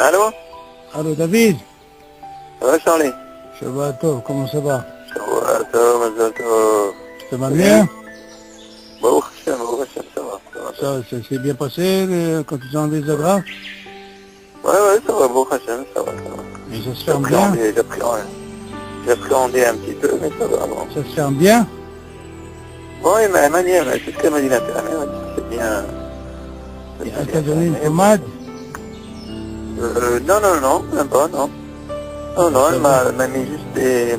Allô? Allô David? Ça va Charlie? Ça va toi, comment ça va? Ça va, Mazal Tov. Ça va bien? Baruch Hashem, ça va. Ça s'est bien passé quand ils ont enlevé les agrafes? Ouais, ça va, Baruch Hashem, ça va. Et ça se ferme bien? J'appréhendais un petit peu, mais ça va, bon. Ça se ferme bien? Oui, mais elle m'a dit, c'est ce qu'elle m'a dit l'intérimaire, elle m'a dit, c'est bien. Et elle t'a donné une pommade? Non, même pas, non. Non, elle m'a mis juste des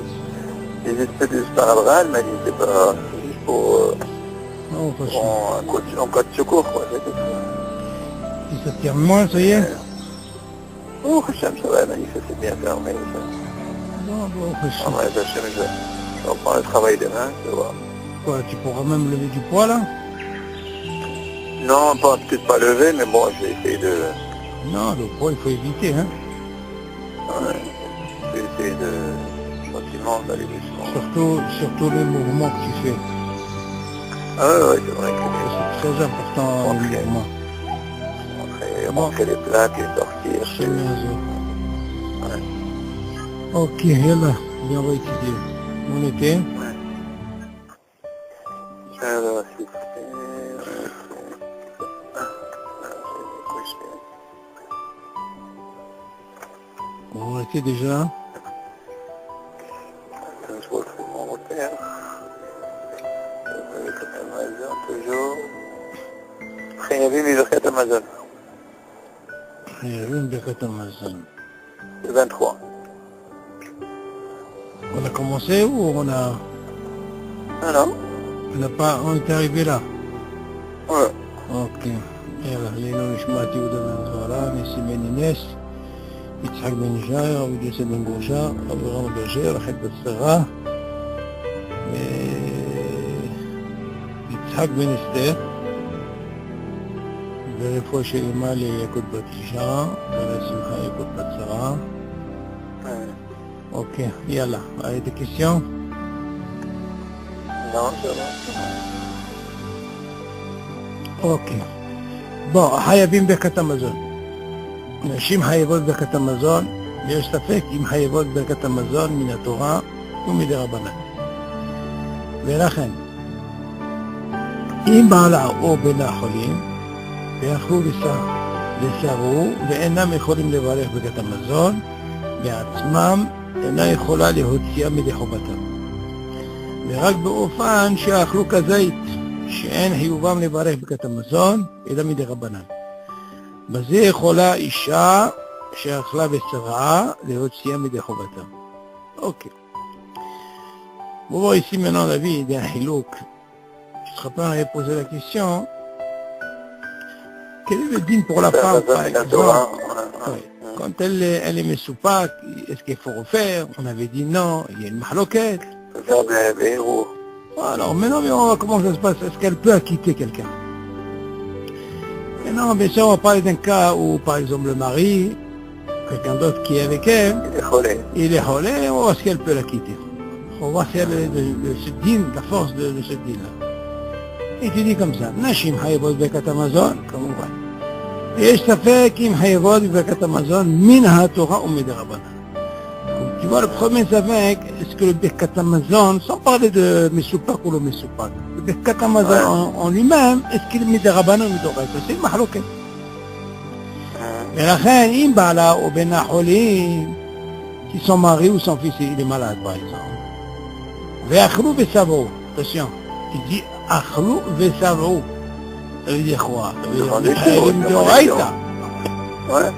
espèces de sparadrap, elle m'a dit, c'est pas, c'est juste pour, en cas de secours, quoi, c'est tout. Et ça tire moins, ça y est? Oh, Hashem, ça va, elle m'a dit que c'est bien fermé, ça. Bon, Ah, ouais, Hashem, je reprends le travail demain, tu vois. Quoi, tu pourras même lever du poids, là? Non, peut-être pas lever, mais bon, je vais essayer de... Non, le poids, il faut éviter, hein? Ouais, je vais essayer de... gentiment d'aller doucement. Surtout les mouvements que tu fais. Ah ouais, c'est vrai que... C'est très important, les mouvements. Rentrer les plaques et sortir. C'est bien ça. Ouais. Ok, yallah, bien, on va étudier. On était? Ouais. Alors, On était déjà? Je retrouve mon repère. Amazon, toujours. Khayabim et Birkat Amazon. Khayabim et Birkat Amazon. Le 23. On a commencé ou on a... Ah non? On est arrivé là? Ouais. Ok. Yallah, Léno Nishmati Ouda Ben Zahra, Nessim Ben Inès, Yitzhak Ben Jair, Abu Yosef Ben Goucha, Abu Ram Berger, Rachel Ben Sarah, Yitzhak Ben Esther, Berefo Sheima Yakut Bat Isha, Beresimcha Yakut Bat Sarah. Ok, yallah. Avez des questions? Non, ça va. Ok. Bon, חייבים ברכת המזון. נשים חייבות ברכת המזון, ויש ספק אם חייבות ברכת המזון מן התורה ומדי רבנן. ולכן, אם בעלה או בנה חולים, ויכלו לסרבו, ואינם יכולים לברך ברכת המזון, בעצמם אינה יכולה להוציאה מידי חובתם. ורק באופן שאכלו כזית, שאין חיובם לברך ברכת המזון, אלא מדי רבנן. בזה יכולה אישה שאכלה בצרעה להוציאה מידי חובתה. אוקיי. Bon, voir ici maintenant la vie d'un hilouk. Tu te rappelles, on avait posé la question. Quel est le dîme pour la femme, par exemple? Quand elle est mesoupak, est-ce qu'il faut refaire? On avait dit non, il y a une mahloquette. Faire des héros. Alors maintenant, mais on va comment ça se passe? Est-ce qu'elle peut acquitter quelqu'un? Maintenant, bien sûr, on va parler d'un cas où, par exemple, le mari, quelqu'un d'autre qui est avec elle, il est holé, on va voir si elle peut l'acquitter. On va voir si elle est de ce dîne, la force de ce dîne-là. Et tu dis comme ça, Nashim Hayabot Bekat Amazon, comme on voit. Et je t'affaire Kim Hayabot Bekat Amazon, Min HaTorah ou Midrabana. Tu vois, le premier avec, est-ce que le Birkat Amazon, sans parler de Mesoupak ou le Mesoupak, le Birkat Amazon en lui-même, est-ce qu'il est Midrabana ou Midoraita? C'est le mahlouket. Et la reine, im bala ou bena holim, si son mari ou son fils il est malade, par exemple. Ve'achlou ve'savou, attention, il dit achlou ve'savou. Ça veut dire quoi? Ça veut dire Midoraita. Ouais.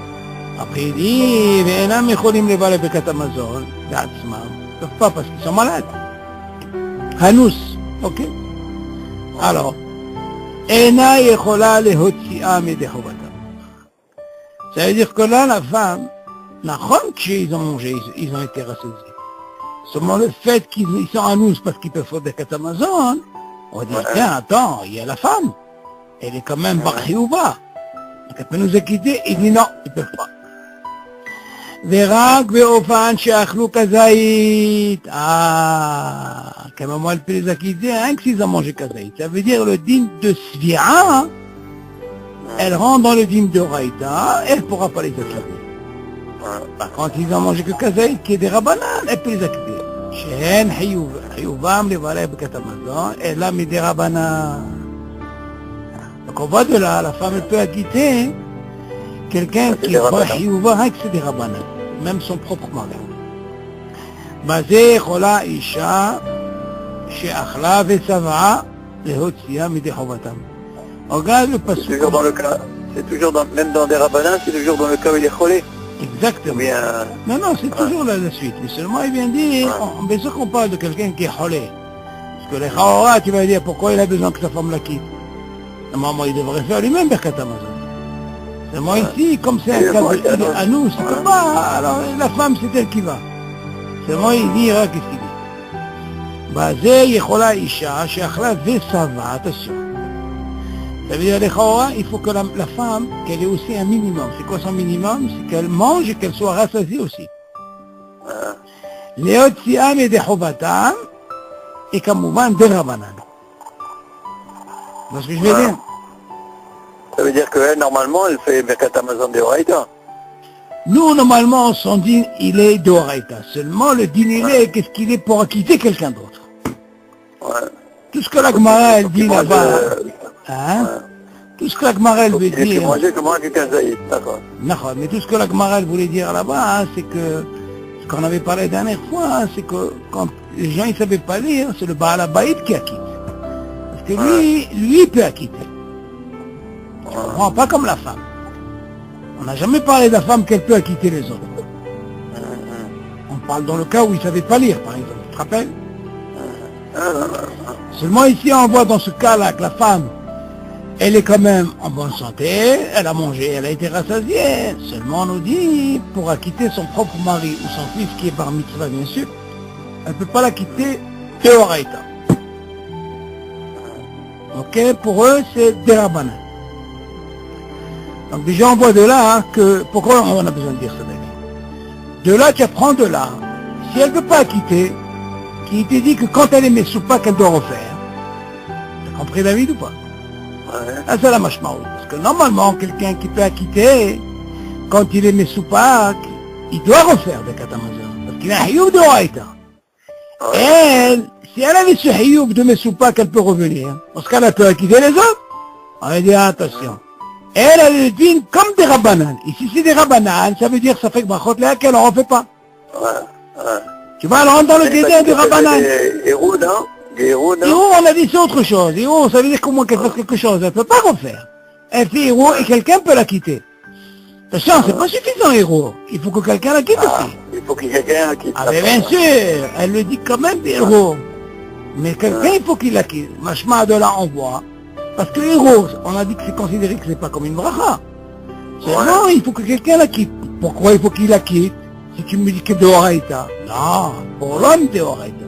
Après il dit, ואינם יכולים לברך ברכת המזון בעצמם, pas parce qu'ils sont malades. הנוס, אוקיי? Alors, אינה יכולה להוציאה מידי חובתה. Ça veut dire que là, la femme, נכון qu'ils ont mangé, ils ont été rassasiés. Seulement le fait qu'ils sont à nous parce qu'ils peuvent faire ברכת המזון, on va dire, tiens, attends, il y a la femme. Elle est quand même bar חיובה. Donc elle peut nous acquitter, il dit non, ils ne peuvent pas. ורק באופן שאכלו כזית. Qu'à un moment elle peut les acquitter, rien que s'ils ont mangé kazait. Ça veut dire le dîme de Svira, elle rentre dans le dîme de Raïta, elle ne pourra pas les acquitter. Par contre, ils ont mangé que kazait, qui est des rabanan, elle peut les acquitter. Shen Hiyuvam, les valets de Katamazon, et là, mais des rabanan. Donc on voit de là, la femme elle peut acquitter quelqu'un qui est Hiyuvam, rien que c'est des rabanan, même son propre mari. Basé, Chola, Isha, שאכלה ושבעה להוציאה מידי חובתם. Regarde le passage. C'est toujours dans le cas, c'est toujours dans, même dans des rabbinats, c'est toujours dans le cas où il est cholé. Exactement. Bien... Non, non, c'est toujours la suite. Mais seulement il vient dire, bien sûr qu'on parle de quelqu'un qui est cholé. Parce que les chaora, tu vas dire, pourquoi il a besoin que sa femme la quitte? Normalement, il devrait faire lui-même Birkat Hamazon. Seulement ici, comme c'est un cas à nous, c'est comme pas, alors la femme c'est elle qui va. Seulement il dit, qu'est-ce qu'il dit? בזה יכולה אישה שאכלה ושבעה, attention. Ça veut dire, il faut que la femme, qu'elle ait aussi un minimum. C'est quoi son minimum? C'est qu'elle mange et qu'elle soit rassasiée aussi. להוציאה מידי חובתם, et כמובן דין רבנן. C'est ce que je veux dire. Ça veut dire qu'elle, normalement, elle fait Birkat Hamazon de Horaïta. Nous, normalement, son dîne, il est de Horaïta. Seulement, le dîne, il est, qu'est-ce qu'il est pour acquitter quelqu'un d'autre. Tout ce que la Gemara, elle dit là-bas, tout ce que la Gemara, elle veut dire... Mais tout ce que la Gemara, elle voulait dire là-bas, c'est que, ce qu'on avait parlé la dernière fois, c'est que quand les gens, ils ne savaient pas lire, c'est le Baal Habayit qui acquitte. Parce que lui, il peut acquitter. Tu comprends? Pas comme la femme. On n'a jamais parlé de la femme qu'elle peut acquitter les autres. On parle dans le cas où il ne savait pas lire, par exemple. Tu te rappelles? Seulement ici, on voit dans ce cas-là que la femme, elle est quand même en bonne santé, elle a mangé, elle a été rassasiée. Seulement, on nous dit, pour acquitter son propre mari ou son fils qui est par mitzvah, bien sûr, elle ne peut pas l'acquitter de Horaïta. Ok? Pour eux, c'est des rabbinats. Donc déjà on voit de là que, pourquoi on a besoin de dire ça, David? De là, tu apprends de là, si elle ne peut pas acquitter, qui te dit que quand elle est mesoupa, qu'elle doit refaire. Tu as compris, David, ou pas? Ah, c'est la mashmaou. Parce que normalement, quelqu'un qui peut acquitter, quand il est mesoupa, il doit refaire des katamazon. Parce qu'il a un hiyub de Horaïta. Elle, si elle avait ce hiyub de mesoupa, qu'elle peut revenir, parce qu'elle peut acquitter les autres, on va dire attention. Elle le dîne comme des rabbananes. Et si c'est des rabbananes, ça veut dire que ça fait que brachot là qu'elle n'en refait pas. Tu vas, elle rentre dans le dédain des rabbananes. Héros, non? Héros, on a dit c'est autre chose. Héros, ça veut dire qu'au moins qu'elle fasse quelque chose. Elle ne peut pas refaire. Elle fait héros et quelqu'un peut la quitter. Attention, c'est pas suffisant, héros. Il faut que quelqu'un la quitte aussi. Il faut que quelqu'un la quitte. Ah, mais bien sûr, elle le dit quand même, héros. Mais quelqu'un, il faut qu'il la quitte. Machma de là, on voit. Parce que héros, on a dit que c'est considéré que c'est pas comme une bracha. Non, il faut que quelqu'un la quitte. Pourquoi il faut qu'il la quitte? Si tu me dis que de Horaïta. Non, pour l'homme de Horaïta.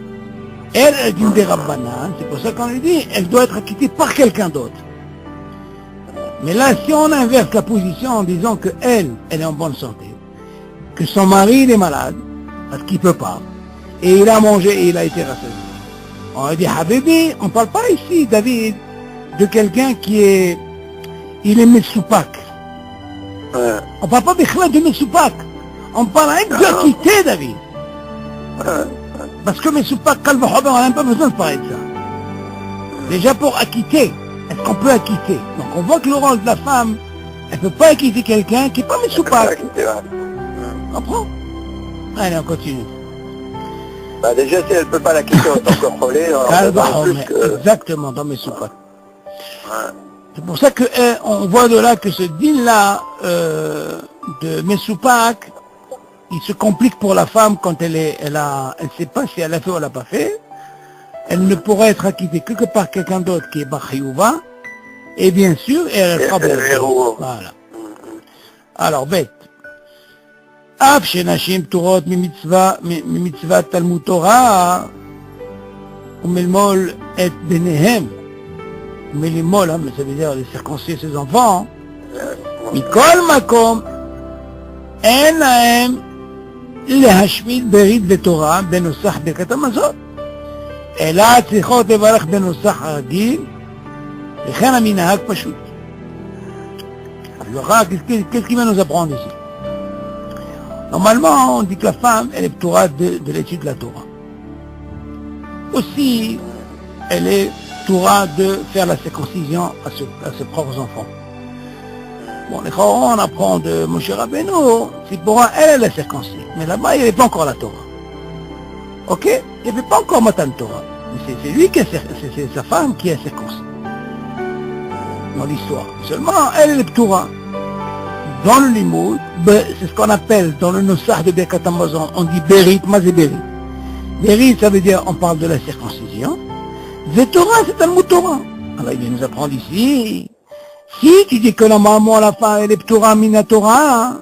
Elle dit des rabbanan, c'est pour ça qu'on lui dit, elle doit être acquittée par quelqu'un d'autre. Mais là, si on inverse la position en disant que elle est en bonne santé, que son mari il est malade, parce qu'il peut pas, et il a mangé et il a été rassasié. On a dit, Habibi, on parle pas ici, David, de quelqu'un qui est, il est mesoupak. On parle pas de mesoupak. On parle avec de quitter, David. Parce que mesoupak, on n'a même pas besoin de parler de ça. Déjà pour acquitter, est-ce qu'on peut acquitter? Donc on voit que le rôle de la femme, elle ne peut pas acquitter quelqu'un qui n'est pas mesoupak. On comprend? Allez, on continue. Bah déjà, si elle ne peut pas l'acquitter en tant que relais, exactement, dans mesoupak. C'est pour ça que on voit de là que ce dîne-là de mesoupak, il se complique pour la femme quand elle sait pas si elle a fait ou elle n'a pas fait. Elle ne pourra être acquittée que par quelqu'un d'autre qui est Bachiyuva, et bien sûr, elle sera bonne. Voilà. Alors, bête. Af shenashim turot mimitzvat Talmud Torah, umelmol et benehem. Mais les mots là, mais ça veut dire les circoncire ses enfants. Mikol makom, en lahem להשמיד ברית ותורה בנוסח ברכת המזון. אלא צריכות לברך בנוסח הרגיל, וכן המנהג פשוט. Qu'est-ce qui va nous apprendre ici? Normalement, on dit que la femme, elle est ptoura de l'étude de la Torah. Aussi, elle est ptoura de faire la circoncision à ses propres enfants. Bon, les Chorons, on apprend de Moshe Rabbeinu, c'est pour elle est circoncis. Mais là-bas, il n'y avait pas encore la Torah. Ok? Il n'y avait pas encore Matan Torah. C'est lui qui est c'est sa femme qui est circoncis. Dans l'histoire. Seulement, elle est ptoura. Dans le limoud, c'est ce qu'on appelle dans le Nosach de Birkat Hamazon, on dit Berit, Mazé Berit. Berit, ça veut dire, on parle de la circoncision. Vetora, c'est un mot Torah. Alors il vient nous apprendre ici, si tu dis que normalement la femme, elle est ptoura minatora,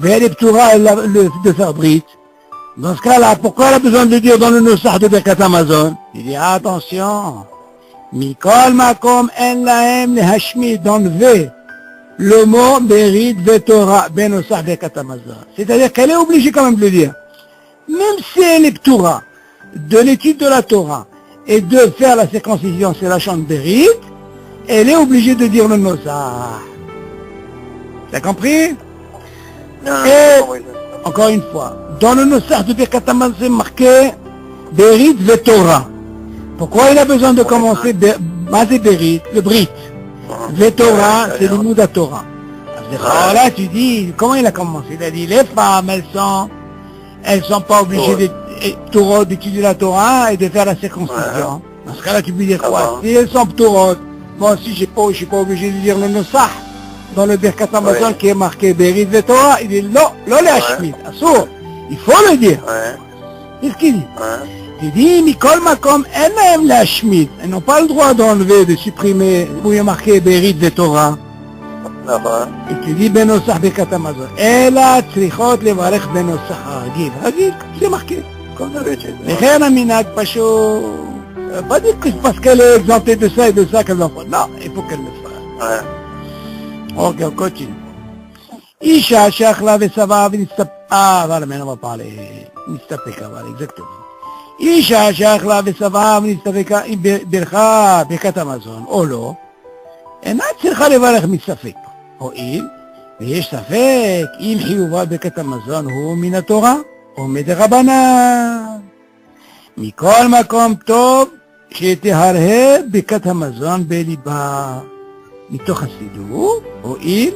mais elle est ptoura de faire Brit, dans ce cas-là, pourquoi elle a besoin de dire dans le Nosach de Birkat Hamazon? Il dit, attention, Mikol Makom En Lahem Lehashmid, d'enlever le mot Berit Vetora Benosach Birkat Hamazon. C'est-à-dire qu'elle est obligée quand même de le dire. Même si elle est ptoura de l'étude de la Torah et de faire la circoncision, c'est la chante Berit, elle est obligée de dire le Nosach. T'as compris? Et, encore une fois, dans le Nosach de Birkat Hamazon, c'est marqué Berit Vetora. Pourquoi il a besoin de commencer Mazé Berit, le Brit? Vetora, c'est le mot de la Torah. Alors là, tu dis, comment il a commencé? Il a dit, les femmes, elles sont pas obligées d'étudier la Torah et de faire la circoncision. Dans ce cas-là, tu peux dire quoi? Si elles sont ptourot, moi aussi, je suis pas obligé de dire le Nosach dans le Birkat Hamazon qui est marqué Berit Vetora. Il dit, non, les Hashmid, assour. Il faut le dire. Qu'est-ce qu'il dit? Il dit, Mikol Makom En Lahem Lehashmid. Ils n'ont pas le droit d'enlever, de supprimer, où il est marqué Berit Vetora. Et tu dis Benosach Birkat Hamazon. Ela tzrichot levarech Benosach Haragil. Haragil, c'est marqué. וכן המנהג פשוט, pas dire que parce qu'elle est exemptée de ça et de ça qu'elle va faire. Non, il faut qu'elle le fasse. Ok, on continue. Isha she'achla וסבעה ונסתפקה, voilà, maintenant on va parler, נסתפקה, voilà, exactement. אישה שאכלה ושבעה ונסתפקה עם ברכה ברכת המזון או לא, אינה צריכה לברך מספק, הואיל ויש ספק אם חיובה ברכת המזון הוא מן התורה או מדרבנן. מכל מקום טוב שתהרהר ברכת המזון בליבה מתוך הסידור, הואיל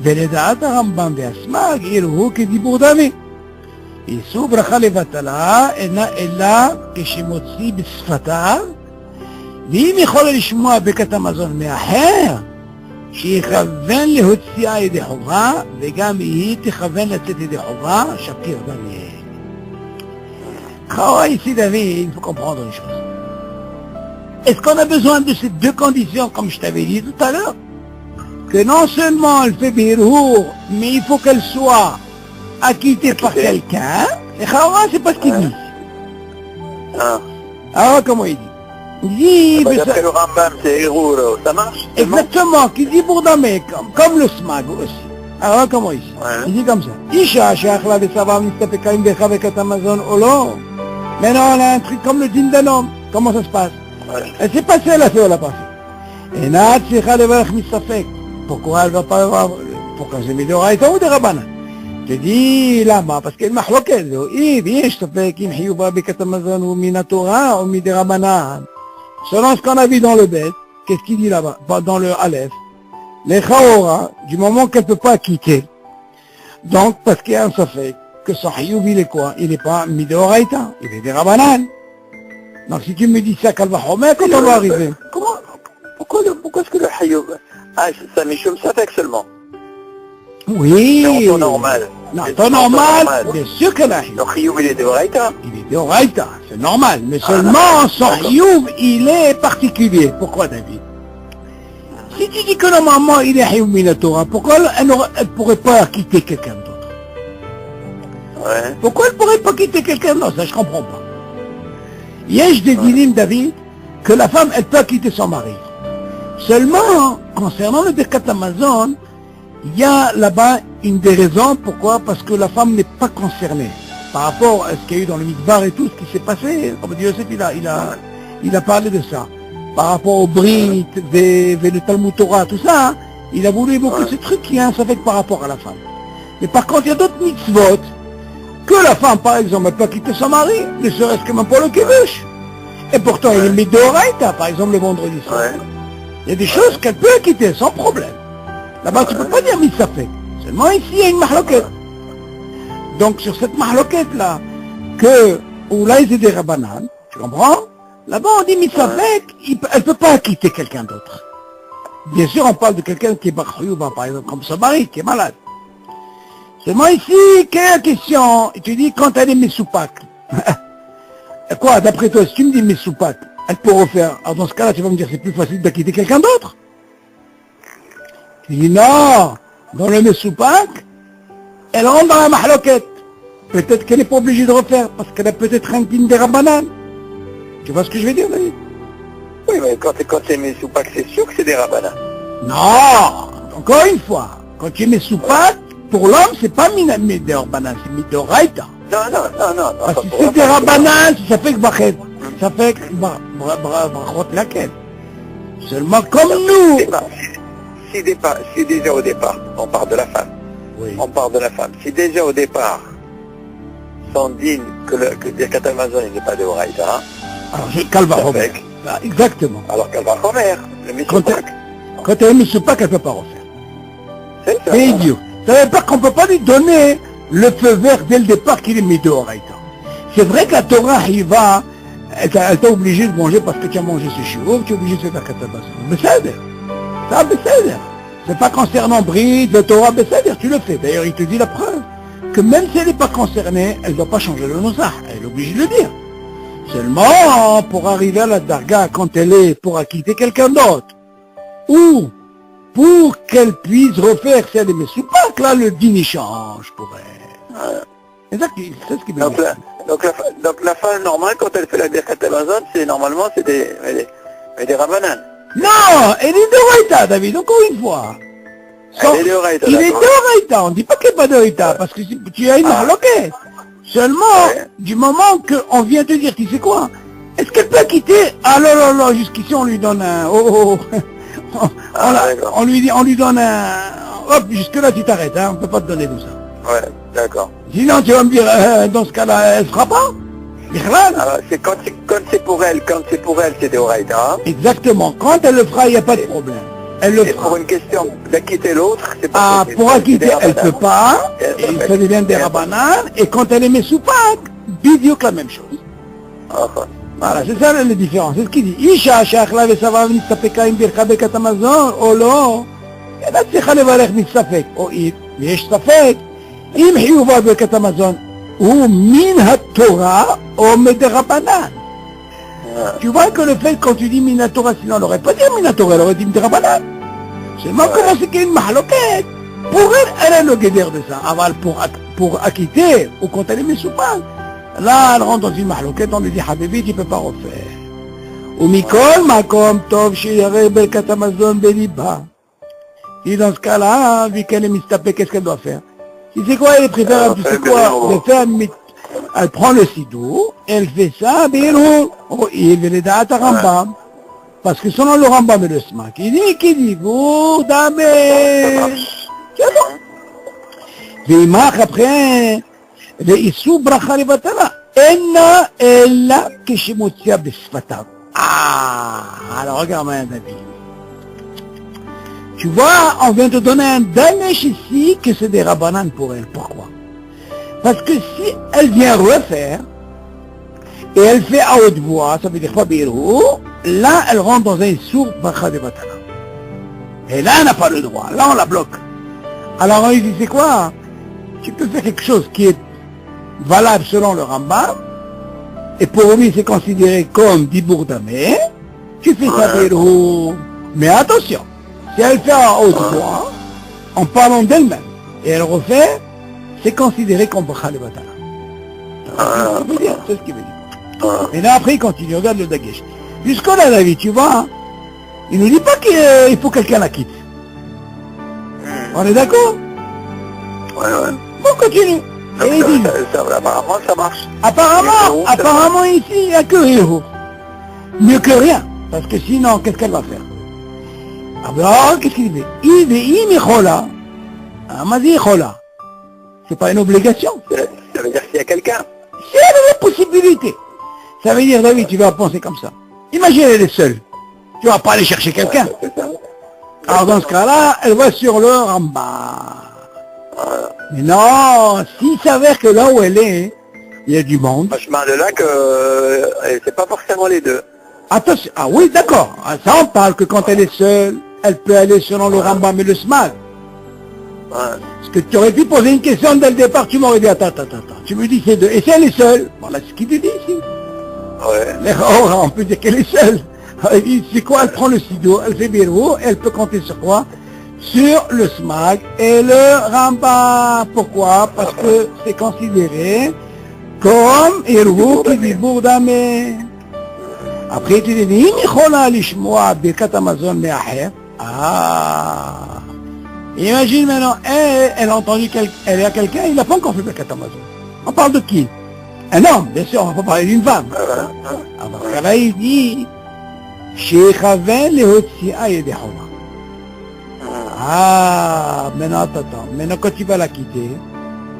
ולדעת הרמב"ם והסמ"ג יראו כדיבור דמי. איסור ברכה לבטלה אינה אלא כשמוציא בשפתיו, ואם יכול לשמוע ברכת המזון מאחר, שיכוון להוציאה ידי חובה, וגם היא תכוון לצאת ידי חובה, שפיר דניאל. Ici, David, il faut comprendre une chose. Est-ce qu'on a besoin de ces deux conditions, comme je t'avais dit tout à l'heure? Que non seulement elle fait birhour, mais il faut qu'elle soit acquittée par quelqu'un. Et Khawra, c'est pas ce qu'il dit. Alors, comment il dit? Il dit... D'après le Rambam, c'est birhour, ça marche? Exactement, qui dit bourdamé, comme le smag aussi. Alors, comment il dit? Il dit comme ça. Isha, she'achla ושבעה ונסתפקה עם ברכה ברכת המזון ou לא. Maintenant, on a un truc comme le dîme d'un homme. Comment ça se passe? Elle s'est passée, elle a fait ou elle n'a pas fait? Et n'a tzricha levarech misafek. Pourquoi elle ne va pas avoir... Pourquoi c'est mis de Raïta ou de Rabbanan? Je dis, lama, parce qu'il y a une mahloket. Et ויש ספק אם חיובה ברכת המזון הוא מן התורה ou מן דרבנן. Selon ce qu'on a vu dans le Bet, qu'est-ce qu'il dit là-bas? Dans le Aleph. Les Chaora, du moment qu'elle ne peut pas quitter. Donc, parce qu'il y a un safek, que son Hiyub, il est quoi? Il n'est pas Midoraïta, il est des Rabbanan. Donc, si tu me dis ça, qu'elle va remettre, quand on va arriver? Pourquoi est-ce que le Hiyub? Ah, ça Mishum Safek seulement. Oui. C'est en temps normal. Non, en temps normal, bien sûr qu'elle a Hiyub. Le Hiyub, il est de Oraïta. Il est de Oraïta, c'est normal. Mais seulement, son Hiyub, il est particulier. Pourquoi, David? Si tu dis que normalement il est Hiyub min Torah, pourquoi elle ne pourrait pas quitter quelqu'un d'autre? Pourquoi elle ne pourrait pas quitter quelqu'un d'autre? Ça, je ne comprends pas. Il y a des dinim, David, que la femme, elle peut quitter son mari. Seulement, concernant le Birkat Hamazon, il y a là-bas une des raisons. Pourquoi? Parce que la femme n'est pas concernée. par rapport à ce qu'il y a eu dans le Midbar et tout, ce qui s'est passé, comme dit Yosef, il a parlé de ça. Par rapport au Brit, le Talmud Torah, tout ça, il a voulu évoquer ce truc qui a un fait par rapport à la femme. Mais par contre, il y a d'autres mitzvot, que la femme, par exemple, elle peut quitter son mari, ne serait-ce que même pour le kiddush. Et pourtant, il est mis de Horaïta, par exemple, le vendredi soir. Il y a des choses qu'elle peut quitter sans problème. Là-bas, tu ne peux pas dire mitzafek. Seulement ici, il y a une mahloquette. Donc, sur cette mahloquette-là, que, ou là, c'est des rabanan, tu comprends? Là-bas, on dit mitzafek, elle ne peut pas quitter quelqu'un d'autre. Bien sûr, on parle de quelqu'un qui est barchouyouba, par exemple, comme son mari, qui est malade. Seulement ici, quelle est la question? Et tu dis, quand elle est messoupak. Quoi, d'après toi, si tu me dis messoupak, elle peut refaire. Alors dans ce cas-là, tu vas me dire, c'est plus facile de quitter quelqu'un d'autre. Tu dis, non, dans le messoupak, elle rentre dans la mahloquette. Peut-être qu'elle n'est pas obligée de refaire, parce qu'elle a peut-être un din des rabanan. Tu vois ce que je veux dire, David? Oui, mais quand c'est messoupak, c'est sûr que c'est des rabanan. Non, encore une fois, quand tu es messoupak, pour l'homme, c'est pas des rabanan, c'est midoraïta. Non. Parce que c'est des rabanan, ça fait que bachet. Ça fait que brachot laquelle. Seulement comme nous. Si déjà au départ, on part de la femme. Oui. On part de la femme. Si déjà au départ, sont dignes que Birkat Hamazon n'est pas de Horaïta. Alors, Kalva Homer. Exactement. Alors Kalva Homer, le Messoupak. Quand elle est Messoupak, elle ne peut pas refaire. C'est ça. C'est idiot. Ça veut pas qu'on ne peut pas lui donner le feu vert dès le départ qu'il est mis de Horaïta. C'est vrai que la Torah, elle t'a obligé de manger parce que tu as mangé ce chiour, tu es obligé de faire Birkat Hamazon. Besséder. Ça, Besséder. C'est pas concernant Brit, le Torah, Besséder, tu le fais. D'ailleurs, il te dit la preuve. Que même si elle n'est pas concernée, elle ne doit pas changer le nosah. Elle est obligée de le dire. Seulement, pour arriver à la darga, quand elle est pour acquitter quelqu'un d'autre, ou pour qu'elle puisse refaire si elle est messoupak, là, le dîner change pour elle. C'est ce qui veut dire. Donc la femme normale, quand elle fait la Birkat Hamazon, c'est des rabanan. Non, elle est de Horaïta, David, encore une fois. Elle est de Horaïta. Il est de Horaïta, on ne dit pas qu'il n'est pas de Horaïta, parce que tu as une mahloquette. Seulement, du moment qu'on vient te dire, tu sais quoi, est-ce qu'elle peut quitter? Ah là, jusqu'ici on lui donne un... on lui donne un... Hop, jusque là tu t'arrêtes, hein, on ne peut pas te donner tout ça. Ouais, d'accord. Sinon tu vas me dire, dans ce cas-là, elle ne fera pas. Alors, quand c'est pour elle, c'est de Horaïta. Exactement, quand elle le fera, il n'y a pas de problème. Elle le fera. Pour une question d'acquitter l'autre, c'est pas possible. Pour acquitter, elle ne peut pas, et ça devient des rabanan, et quand elle est messoupak, bidiouk la même chose. Voilà, c'est ça la différence, c'est ce qu'il dit. Isha, she'achla וסבבה נסתפקה עם ברכת המזון, או לא, אינה צריכה לברך מספק, או יש ספק, אם חיובה ברכת המזון, הוא מן התורה או מדרבנן. Tu vois que le fait, quand tu dis Minatora, sinon elle n'aurait pas dit Minatora, elle aurait dit Midirabanan. Seulement comment c'est qu'il y a une mahloquette. Pour elle, elle a le guéder de ça. Aval pour acquitter, ou quand elle est messoupak, là, elle rentre dans une mahloquette, on lui dit Habibi, tu ne peux pas refaire. Ou Mikol, Makom, Tov, Shireh, Birkat Hamazon, Beliba. Et dans ce cas-là, vu qu'elle est mistapée, qu'est-ce qu'elle doit faire? Tu sais quoi, elle est préférable, tu sais quoi, de faire elle prend le sidou, elle fait ça, il veut les dates à Rambam. Parce que selon le Rambam et le Smak, il dit, vous, dame, c'est bon. וימח après, ואיסור ברכה לבטלה, אינה אלא כשמוציאה בשפתיו. Alors regarde maintenant, David. Tu vois, on vient te donner un damesh ici que c'est des rabanan pour elle. Pourquoi? Parce que si elle vient refaire, et elle fait à haute voix, ça veut dire pas birou, là elle rentre dans un sourd bracha de batala. Et là elle n'a pas le droit, là on la bloque. Alors on lui dit, c'est quoi? Tu peux faire quelque chose qui est valable selon le Rambam, et pour lui c'est considéré comme dibour damé, tu fais ça birou. Mais attention, si elle fait à haute voix, en parlant d'elle-même, et elle refait, c'est considéré comme bracha de batala. C'est ce qu'il veut dire. Et là après il continue, regarde le dagesh. Jusqu'à là la vie, tu vois, il nous dit pas qu'il faut que quelqu'un la quitte. On est d'accord? Ouais. On continue. Et il dit, apparemment, ça marche. Apparemment ici, il n'y a que héros. Mieux que rien. Parce que sinon, qu'est-ce qu'elle va faire? Alors, qu'est-ce qu'il dit? Il dit, chola. Ah, m'a dit chola. C'est pas une obligation. Ça veut dire qu'il y a quelqu'un. C'est une possibilité. Ça veut dire, David, tu vas penser comme ça. Imagine, elle est seule. Tu vas pas aller chercher quelqu'un. Alors, dans ce cas-là, elle va sur le Rambam. Mais non, s'il s'avère que là où elle est, il y a du monde. Franchement, de là que c'est pas forcément les deux. Attention, ah oui, d'accord. Ça, on parle que quand elle est seule, elle peut aller selon le Rambam et le Smag. Parce que tu aurais pu poser une question dès le départ, tu m'aurais dit, attends. Tu me dis c'est deux. Et si elle est seule, voilà ce qu'il te dit ici. Ouais. Mais on peut dire qu'elle est seule. C'est quoi? Elle prend le sido, elle fait Birou, elle peut compter sur quoi? Sur le Smag et le Rambam. Pourquoi? Parce que c'est considéré comme Irou qui dit Bourdamé. Après, tu dis, imagine maintenant, elle a entendu elle est à quelqu'un, il n'a pas encore fait Birkat Amazon. On parle de qui? Un homme, bien sûr, on ne va pas parler d'une femme. Alors, là, il dit, maintenant, attends. Maintenant, quand tu vas la quitter,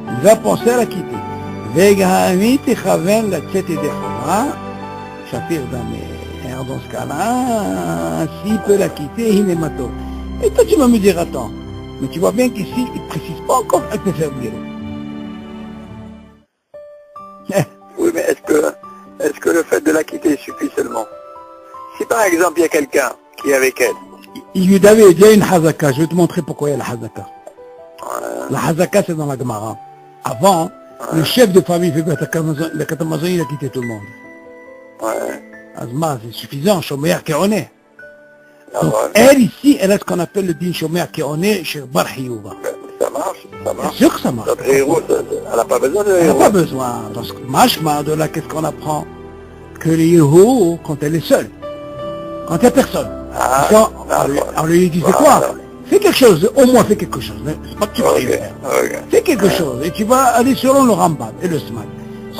il va penser à la quitter. Shafir Damé. Alors dans ce cas-là, s'il peut la quitter, il est mato. Et toi tu vas me dire, attends, mais tu vois bien qu'ici, il ne précise pas encore qu'elle peut faire Birou. Oui, mais est-ce que le fait de la quitter suffit seulement? Si par exemple il y a quelqu'un qui est avec elle. Il lui avait dit une hazaka, je vais te montrer pourquoi il y a la hazaka. La hazaka c'est dans la Gemara. Avant, le chef de famille fait le katamazon, il a quitté tout le monde. Azma, c'est suffisant, Shomer Keoné. Donc, elle ici, elle a ce qu'on appelle le din Shomer Keoné chez Bar Hiyouba. Ça marche. C'est sûr que ça marche. Notre héros, elle n'a pas besoin de héros. Elle n'a pas besoin. Parce que machma, de là, qu'est-ce qu'on apprend? Que les héros, quand elle est seule, quand il n'y a personne, on lui dit, c'est quoi? Fais quelque chose, au moins fais quelque chose. C'est pas que tu vas faire. Fais quelque chose, et tu vas aller selon le Rambam et le Smag.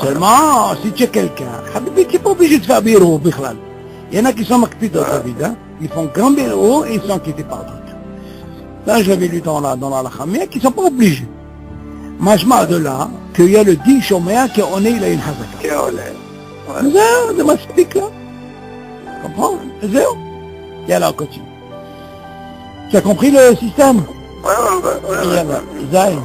Seulement, si tu es quelqu'un, tu n'es pas obligé de faire Birou, Bichlal. Il y en a qui sont makpid dans la vie, ils font grand Birou et ils sont quittés par d'autres. Ça, je l'avais lu dans la Khamia, qui ne sont pas obligés. Majma de là, qu'il y a le din Shomer qui on est, il a une hazaka. C'est ma explique là. Comprends? C'est et alors, on continue. Tu as compris le système? Zayn.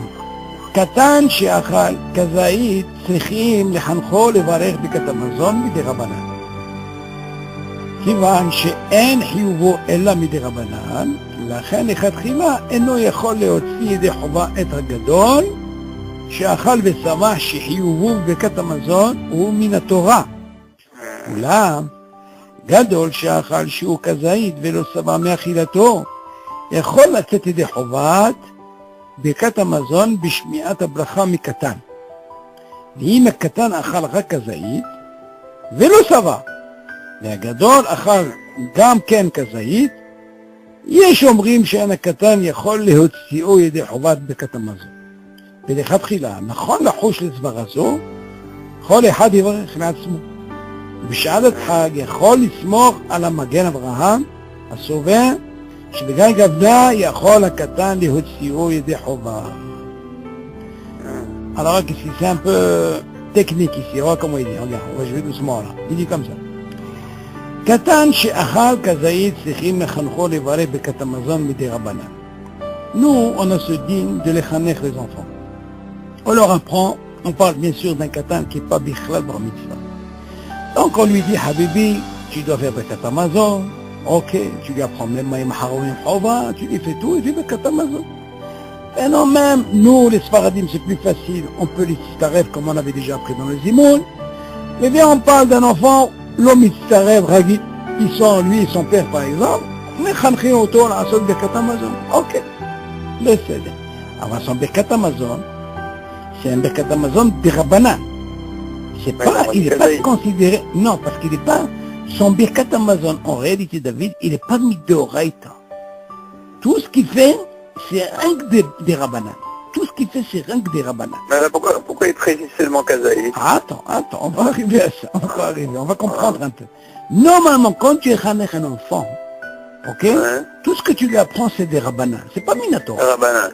קטן שאכל כזית צריכים לחנכו לברך ברכת המזון מדי רבנן. כיוון שאין חיובו אלא מדי רבנן, לכן לכתחילה אינו יכול להוציא ידי חובה את הגדול שאכל ושמח שחיובו ברכת המזון הוא מן התורה. אולם גדול שאכל שהוא כזית ולא שבע מאכילתו יכול לצאת ידי חובת ברכת המזון בשמיעת הברכה מקטן. ואם הקטן אכל רק כזית ולא שבע, והגדול אכל גם כן כזית, יש אומרים שאין הקטן יכול להוציאו ידי חובת ברכת המזון. ולכתחילה, נכון לחוש לסברה זו, כל אחד יברך מעצמו. ובשעת החג יכול לסמוך על המגן אברהם, הסובר, שבגלל גבנה יכול הקטן להוציאו ידי חובה. Alors ici, c'est un peu technique ici, regarde comment il dit, regarde, je vais doucement là, il dit comme ça. קטן שאכל כזית צריכים לחנכו לברך ברכת המזון מדי רבנן. Nous, on a ce digne de les khanech les enfants. On leur apprend, on parle bien sûr d'un katan qui n'est pas bichlal bar mitzvah. Donc on lui dit, Habibi, tu dois faire bרכת המזון. Ok, tu lui apprends même Maïm Haroum Chova, tu lui fais tout et tu fais Birkat Hamazon. Et non, même nous, les Sfaradim, c'est plus facile, on peut les Tzitarev comme on avait déjà appris dans le Zimoun. Mais bien, on parle d'un enfant, l'homme Tzitarev, Ragit, ils sont lui et son père par exemple, mais Khanchi autour, la Asod Birkat Hamazon. Ok, laissez. Alors, son Birkat Hamazon, c'est un Birkat Hamazon de Rabbanan. C'est pas, il n'est pas considéré, non, parce qu'il n'est pas. Son Birkat Hamazon, en réalité, David, il n'est pas mis de Oraïta. Tout ce qu'il fait, c'est un des Rabbanan. Tout ce qu'il fait, c'est rien que des rabanan. Mais alors pourquoi il précise seulement Kazaït? Attends, on va arriver à ça, on va comprendre un peu. Normalement, quand tu es Khanech un enfant, ok, tout ce que tu lui apprends, c'est des rabanan. C'est pas Minatora. Rabanan.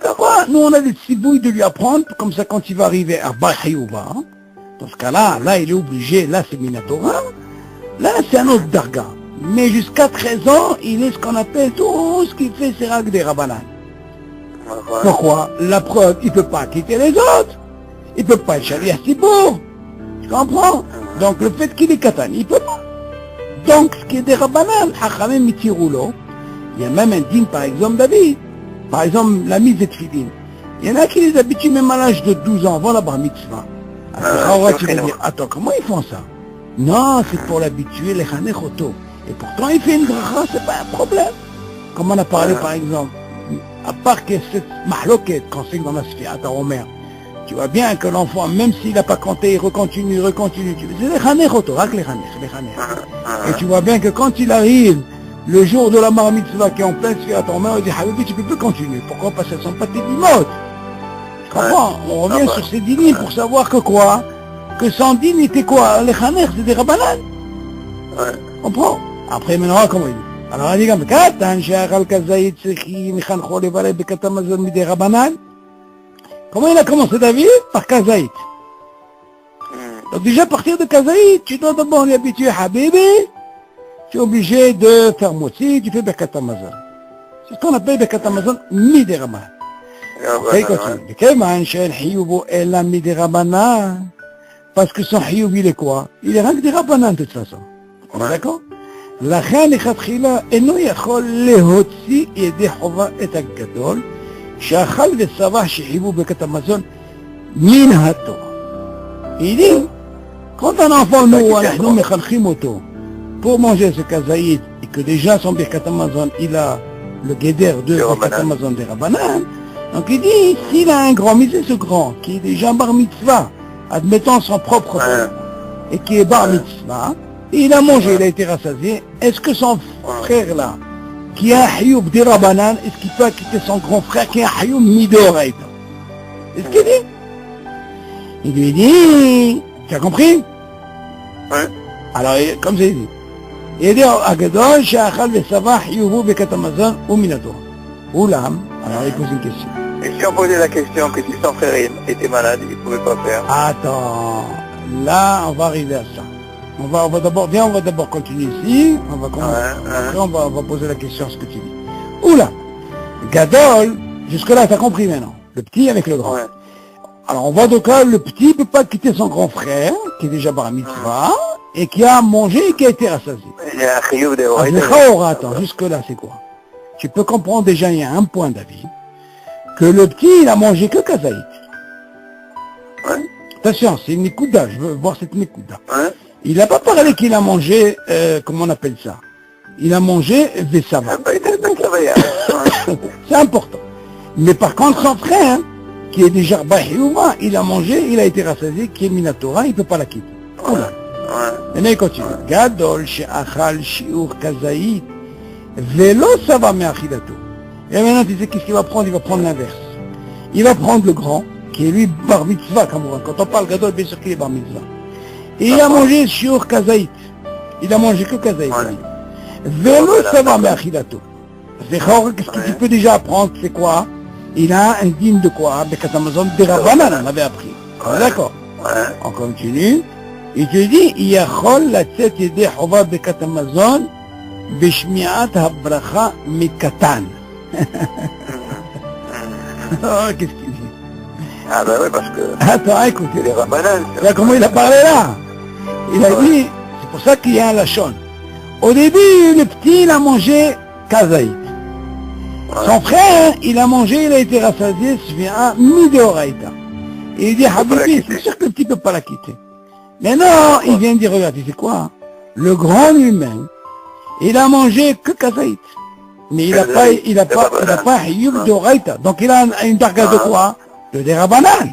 Pourquoi nous, on a des cibouilles de lui apprendre, comme ça, quand il va arriver à Bahayouba, dans ce cas-là, là, il est obligé, là, c'est Minatora, là, c'est un autre darga. Mais jusqu'à 13 ans, il est ce qu'on appelle tout ce qu'il fait, c'est rag des rabanan. Pourquoi? La preuve, il ne peut pas quitter les autres. Il ne peut pas être Shaliach Tzibour. Tu comprends? Donc le fait qu'il est Katan, il ne peut pas. Donc ce qui est des rabanan, Hachamim Mitiroulo, il y a même un dîme, par exemple, David. Par exemple, la mise des tefilines. Il y en a qui les habituent même à l'âge de 12 ans, avant la bar mitzvah. Alors, tu vas dire, attends, comment ils font ça? Non, c'est pour l'habituer, les Khanech Oto. Et pourtant, il fait une bracha, c'est pas un problème. Comme on a parlé, par exemple, à part que cette mahloket qu'on sait dans la Sfiat à Omer, tu vois bien que l'enfant, même s'il n'a pas compté, il recontinue. C'est les Khanech Oto, avec les Khanech. Et tu vois bien que quand il arrive, le jour de la bar mitzvah qui est en plein Sfiat à Omer, il dit, Habibi, tu peux plus continuer. Pourquoi? Parce qu'elles ne sont pas tes limotes. Tu comprends? On revient sur ces dînes pour savoir que quoi? Que sans dîne était quoi? Les Khanech, c'est des rabanan. On prend. Après, maintenant, comment il dit? Alors, on dit comme Katan, She'achal Kazaït, Tzechi, Michancho, Levareh, Bekat Hamazon, Midei Rabanan. Comment il a commencé David? Par Kazaït. Donc, déjà, à partir de Kazaït, tu dois d'abord lui habituer Habibi. Tu es obligé de faire Motsi, tu fais Bekat Hamazon. C'est ce qu'on appelle Bekat Hamazon, Midei Rabanan. Après, il continue. Keman, She'el Hiyubo, Elam, Midei Rabanan. Parce que son Hiyub, il est quoi? Il est rien que des Rabanan, de toute façon. On est d'accord? לכן לכתחילה אינו יכול להוציא ידי חובה את הגדול שאכל ושבע שחייבו ברכת המזון מן התורה. Il dit, quand un enfant nous, אנחנו מחנכים אותו pour manger ce kazaït et que déjà son ברכת המזון il a le guéder de ברכת המזון des Rabanan, donc il dit, s'il a un grand, mais c'est ce grand qui est déjà bar mitzvah, admettant son propre père, et qui est bar mitzvah, il a mangé, il a été rassasié. Est-ce que son frère là, qui a un hayoub des Rabanan, est-ce qu'il peut quitter son grand frère qui a un hayoub midoraïta? Est-ce qu'il dit? Il lui dit, tu as compris? Oui. Alors, comme j'ai dit, il dit, Agadol, She'achal Vesava, Hayoubu, Bekat Hamazon, ou Minato. Oulam, alors il pose une question. Et si on posait la question que si son frère était malade, il ne pouvait pas faire? Attends, là, on va arriver à ça. On va d'abord, viens, on va d'abord continuer ici, après on va poser la question à ce que tu dis. Oula, Gadol, jusque-là, tu as compris maintenant, le petit avec le grand. Alors on voit donc là, le petit ne peut pas quitter son grand frère, qui est déjà bar mitzvah, et qui a mangé et qui a été rassasié. Il y a un chiyuv de Attends, jusque-là, c'est quoi? Tu peux comprendre déjà, il y a un point, David, que le petit, il a mangé que kazaït. Attention, c'est une nikuda, je veux voir cette nikuda. Il n'a pas parlé qu'il a mangé, comment on appelle ça? Il a mangé Vesava. C'est important. Mais par contre, son frère, qui est déjà Bahiyouva, il a mangé, il a été rassasié, qui est Minatora, il ne peut pas la quitter. Maintenant, il continue. Gadol, She'achal, Shiur, Kazaït, Velo Sava Me'achidato. Et maintenant, tu sais qu'est-ce qu'il va prendre? Il va prendre l'inverse. Il va prendre le grand, qui est lui Bar Mitzvah, Cameroun. Quand on parle Gadol, bien sûr qu'il est Bar Mitzvah. Et il a mangé sur Kazaït. Il a mangé que Kazaït. Vélo, ça va, mais Achidato. Qu'est-ce que tu peux déjà apprendre? C'est quoi? Il a un dîme de quoi? Bekat Hamazon, des Rabanan, on avait appris. D'accord. On continue. Il te dit, Yachol la tête yedei chova Bekat Hamazon, b'shmi'at habracha mikatan. Qu'est-ce qu'il dit? Ah ben oui, parce que... Attends, écoute. C'est les Rabanan. Regarde comment il a parlé là. Il a dit, c'est pour ça qu'il y a un lachon. Au début, le petit, il a mangé kazaït. Son frère, il a mangé, il a été rassasié, un midoraïta. Et il dit, Habibi, c'est sûr que le petit ne peut pas la quitter. Mais non, il vient de dire, regarde, tu sais quoi? Le grand lui-même, il a mangé que kazaït. Mais il n'a pas Hiyub d'oraïta. Donc il a une darga de quoi? De des Rabanan.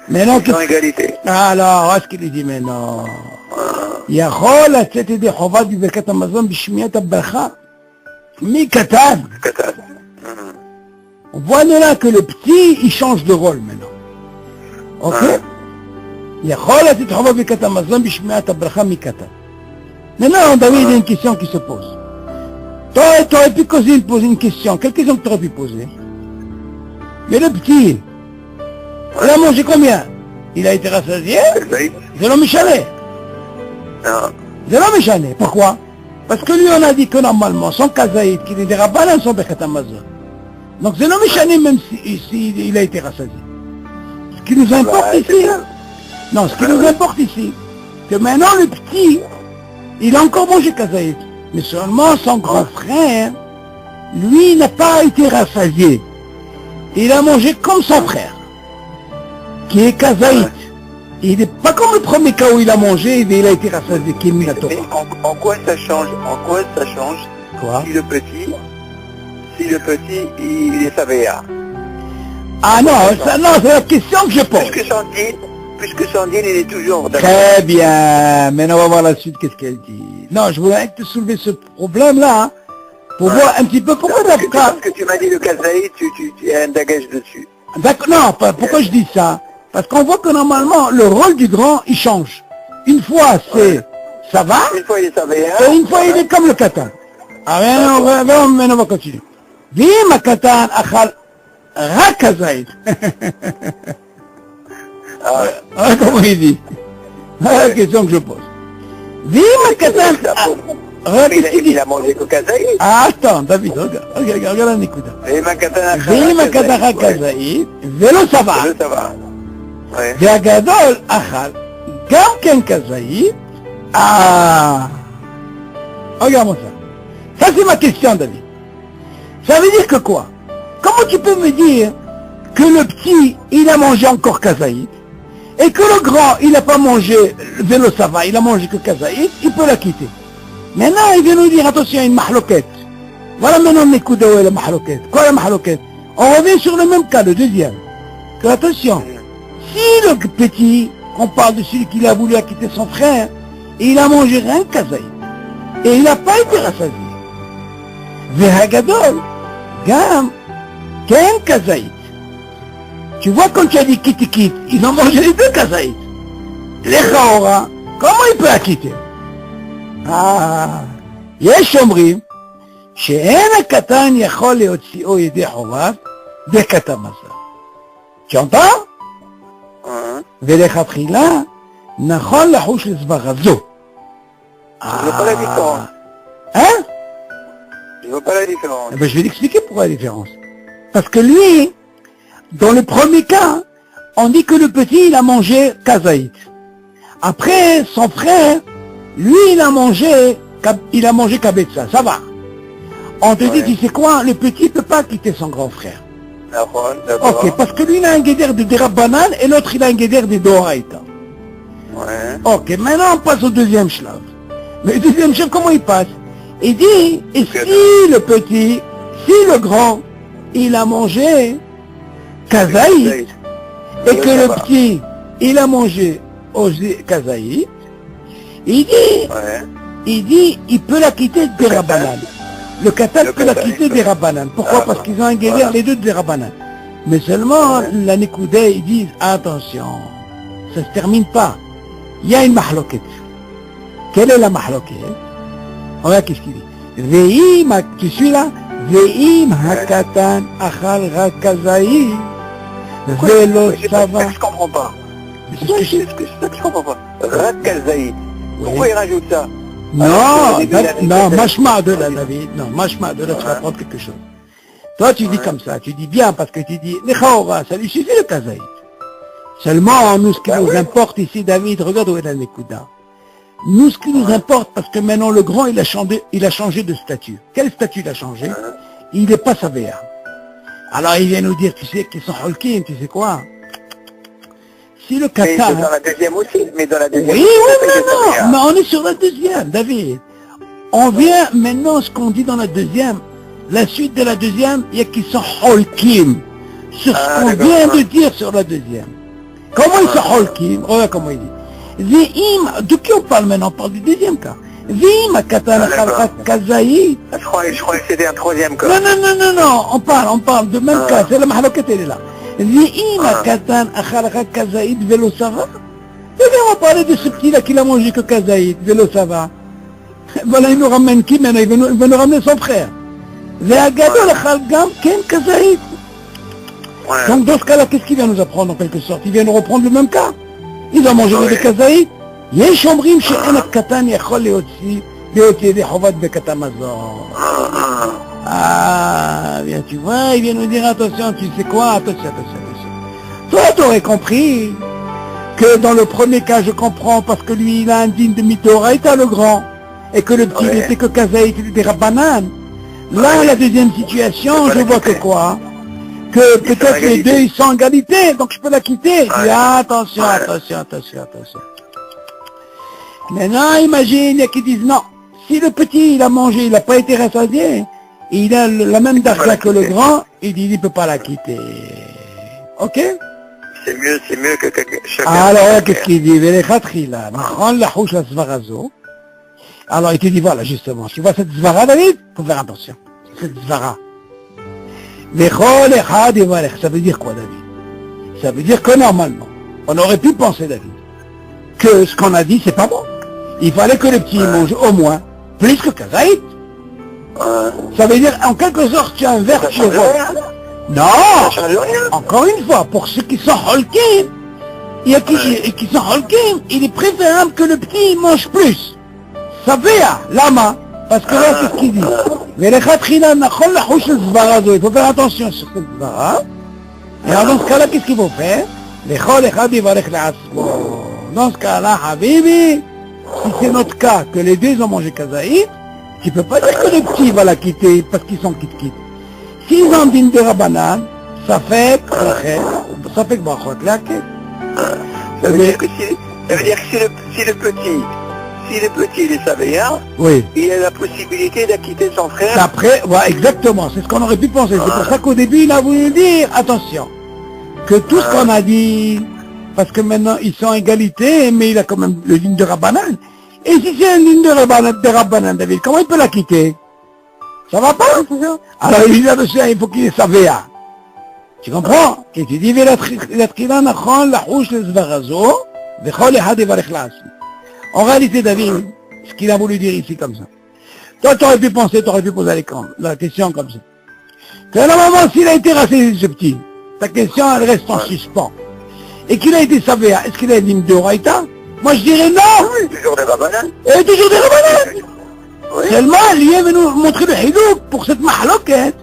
Maintenant, ils ont égalité. Alors, est-ce qu'il dit maintenant? יכול לצאת ידי חובה בברכת המזון בשמיעת הברכה מקטן. Voilà que le petit, il change de rôle maintenant. Ok? Maintenant, David, il y a une question qui se pose. Tu aurais pu poser une question. Quelle question tu aurais pu poser? Mais le petit, il a mangé combien? Il a été rassasié? C'est l'homme chalet. C'est l'homme chalet. Pourquoi? Parce que lui, on a dit que normalement, son kazaïd, qu'il est des rabbanan, sont Birkat Hamazon. Donc c'est l'homme chalet même s'il a été rassasié. Ce qui nous importe ici, non, ce qui nous importe ici, que maintenant le petit, il a encore mangé kazaïd. Mais seulement son grand frère, lui, n'a pas été rassasié. Il a mangé comme son frère, qui est kazaïd. Il n'est pas comme le premier cas où il a mangé et il a été rassasié, qui est Minatora. Mais en quoi ça change? Quoi? Si le petit, il est savéa. Ah non, non, c'est la question que je pose. Puisque Sandine, il est toujours... Très bien, maintenant on va voir la suite, qu'est-ce qu'elle dit. Non, je voulais te soulever ce problème-là, hein, pour voir un petit peu pourquoi... Parce que tu m'as dit le kazaï, tu as un dagage dessus. D'accord, non, pourquoi je dis ça? Parce qu'on voit que normalement, le rôle du grand, il change. Une fois, c'est... Ça va? Une fois, il est savéa. Et une fois, il est comme le katan. Ah, maintenant, on va continuer. Vima katan achal rakazaïd. Ah, comment il dit? La question que je pose. Vima katan... Il a mangé que kazaïd. Ah, attends, David, regarde un écoute. Vima katan rakazaïd, vélo ça va. והגדול אכל גם כן כזית. Regarde-moi ça. Ça c'est ma question, David. Ça veut dire que quoi? Comment tu peux me dire que le petit, il a mangé encore kazaïd, et que le grand, il n'a pas mangé vélo ça va, il a mangé que kazaïd, il peut la quitter. Maintenant, il vient nous dire, attention, il y a une mahloquette. Voilà maintenant on écoute où est la mahloquette. Quoi la mahloquette? On revient sur le même cas, le deuxième. Que attention, si le petit, on parle de celui qui a voulu quitter son frère, et il a mangé rien kazaïd, et il n'a pas été rassasié. Vehagadol, gam, ken kazaïd. Tu vois quand tu as dit kitikit, ils ont mangé les deux kazaïd. Les chaora, comment il peut la quitter? יש אומרים שאין הקטן יכול להוציאו ידי חוביו בקטן מזל. Tu entends? ולכתחילה נכון לחוש לסברה זו. Je ne vois pas la différence. Hein? Je ne vois pas la différence. Eh ben, je vais l'expliquer pourquoi la différence. Parce que lui, dans le premier cas, on dit que le petit, il a mangé kazaïd. Après, son frère, lui, il a mangé kabetza. Ça va. On te dit, tu sais quoi, le petit ne peut pas quitter son grand frère. D'accord. Ok, parce que lui, il a un guédère de Derabanan et l'autre, il a un guédère de Doraïta. Ouais. Ok, maintenant, on passe au deuxième shlav. Le deuxième shlav, comment il passe? Il dit, et si le petit, si le grand, il a mangé kazaïd, et que le petit, il a mangé kazaïd, il dit, il peut la quitter des Rabanan. Le Qatar peut la quitter des Rabanan. Pourquoi? Parce qu'ils ont un guédère, les deux des Rabanan. Mais seulement, la Nikoudé, ils disent, attention, ça se termine pas. Il y a une mahloket. Quelle est la mahloket? Regarde qu'est-ce qu'il dit. Ve'im, tu suis là? Ve'im hakatan achal rakazaï. Velo sava. Je comprends pas. C'est ça que je comprends pas. Rakazaï. Pourquoi il rajoute ça? Non, machma de la David. Non, machma de là, tu vas prendre quelque chose. Toi, tu dis comme ça. Tu dis bien parce que tu dis, les chaora, ça lui suffit le kazaïd. Seulement, nous, ce qui nous importe ici, David, regarde où est la Nekuda. Nous, ce qui nous importe, parce que maintenant, le grand, il a changé de statut. Quel statut il a changé? Il n'est pas savéa. Alors, il vient nous dire, tu sais, qu'ils sont holkim, tu sais quoi? Si le Qatar... Mais dans la deuxième aussi, mais dans la deuxième... Oui, mais on est sur la deuxième, David. On vient maintenant, ce qu'on dit dans la deuxième, la suite de la deuxième, il y a qui sont holkim. Sur ce qu'on vient de dire sur la deuxième. Comment ils sont holkim? Regarde comment il dit. De qui on parle maintenant? On parle du deuxième cas. ואם הקטן אכל רק כזית... Je croyais que c'était un troisième cas. Non, on parle de même cas, c'est la מחלוקת elle est là. ואם הקטן אכל רק כזית ולא שבע, on va parler de ce petit-là qui n'a mangé que כזית ולא שבע. Voilà, il nous ramène qui maintenant? Il va nous ramener son frère. והגדול אכל גם כן כזית. Donc dans ce cas-là, qu'est-ce qu'il vient nous apprendre en quelque sorte? Il vient nous reprendre le même cas. Il a mangé des כזית. יש אומרים שאין הקטן יכול להוציא ידי חובת ברכת המזון. Bien tu vois, il vient nous dire attention, tu sais quoi, attention. Toi, tu aurais compris que dans le premier cas, je comprends parce que lui, il a un digne de Mitoraïta, le grand, et que le petit n'était que Kazaït, il était Rabbanan. Là, la deuxième situation, je vois que quoi? Que peut-être les deux, ils sont en égalité, donc je peux la quitter. Il dit, attention. Maintenant, imagine, il y a qui disent non. Si le petit, il a mangé, il n'a pas été rassasié, il a la même darka que le grand, il dit, il ne peut pas la quitter. Ok? C'est mieux que chacun. Alors, qu'est-ce qu'il dit? Alors, il te dit, voilà, justement, tu vois cette zvara, David? Il faut faire attention. Cette zvara. Ça veut dire quoi, David? Ça veut dire que normalement, on aurait pu penser, David, que ce qu'on a dit, c'est pas bon. Il fallait que le petit mange au moins plus que Kazaït. Ça veut dire, en quelque sorte, tu inverses le rôle. Non, encore une fois, pour ceux qui sont holkim, il y a qui sont holkim, il est préférable que le petit mange plus. Ça fait, lama, parce que là, c'est ce qu'il dit. Mais les khatrina, il faut faire attention sur cette zvara. Et dans ce cas-là, qu'est-ce qu'il faut faire? Dans ce cas-là, Habibi, si c'est notre cas, que les deux ont mangé Kazaït, tu ne peux pas dire que le petit va la quitter parce qu'ils sont quitte. S'ils ont dit de Rabbanan, ça fait brachot laquet. Ça veut dire que si le petit il est savéen, oui, il a la possibilité d'acquitter son frère. Après, voilà, exactement, c'est ce qu'on aurait pu penser. C'est pour ça qu'au début, il a voulu dire, attention, que tout ce qu'on a dit, parce que maintenant, ils sont en égalité, mais il a quand même le ligne de Rabbanan. Et si c'est une ligne de Rabbanan, David, comment il peut la quitter? Ça va pas? Alors il dit là-dessus, il faut qu'il ait sa véa. Tu comprends? Et tu dis, en réalité, David, ce qu'il a voulu dire ici comme ça. Toi, tu aurais pu penser, tu aurais pu poser la question comme ça. Que normalement, s'il a été rassasié, ce petit, ta question, elle reste en suspens. Et qu'il a été savéa, est-ce qu'il a une ligne de Raïta? Moi, je dirais non! Oui, toujours des Rabbanan. Et toujours des Rabbanan! Oui. Seulement, il vient nous montrer le hidouk pour cette mahloket,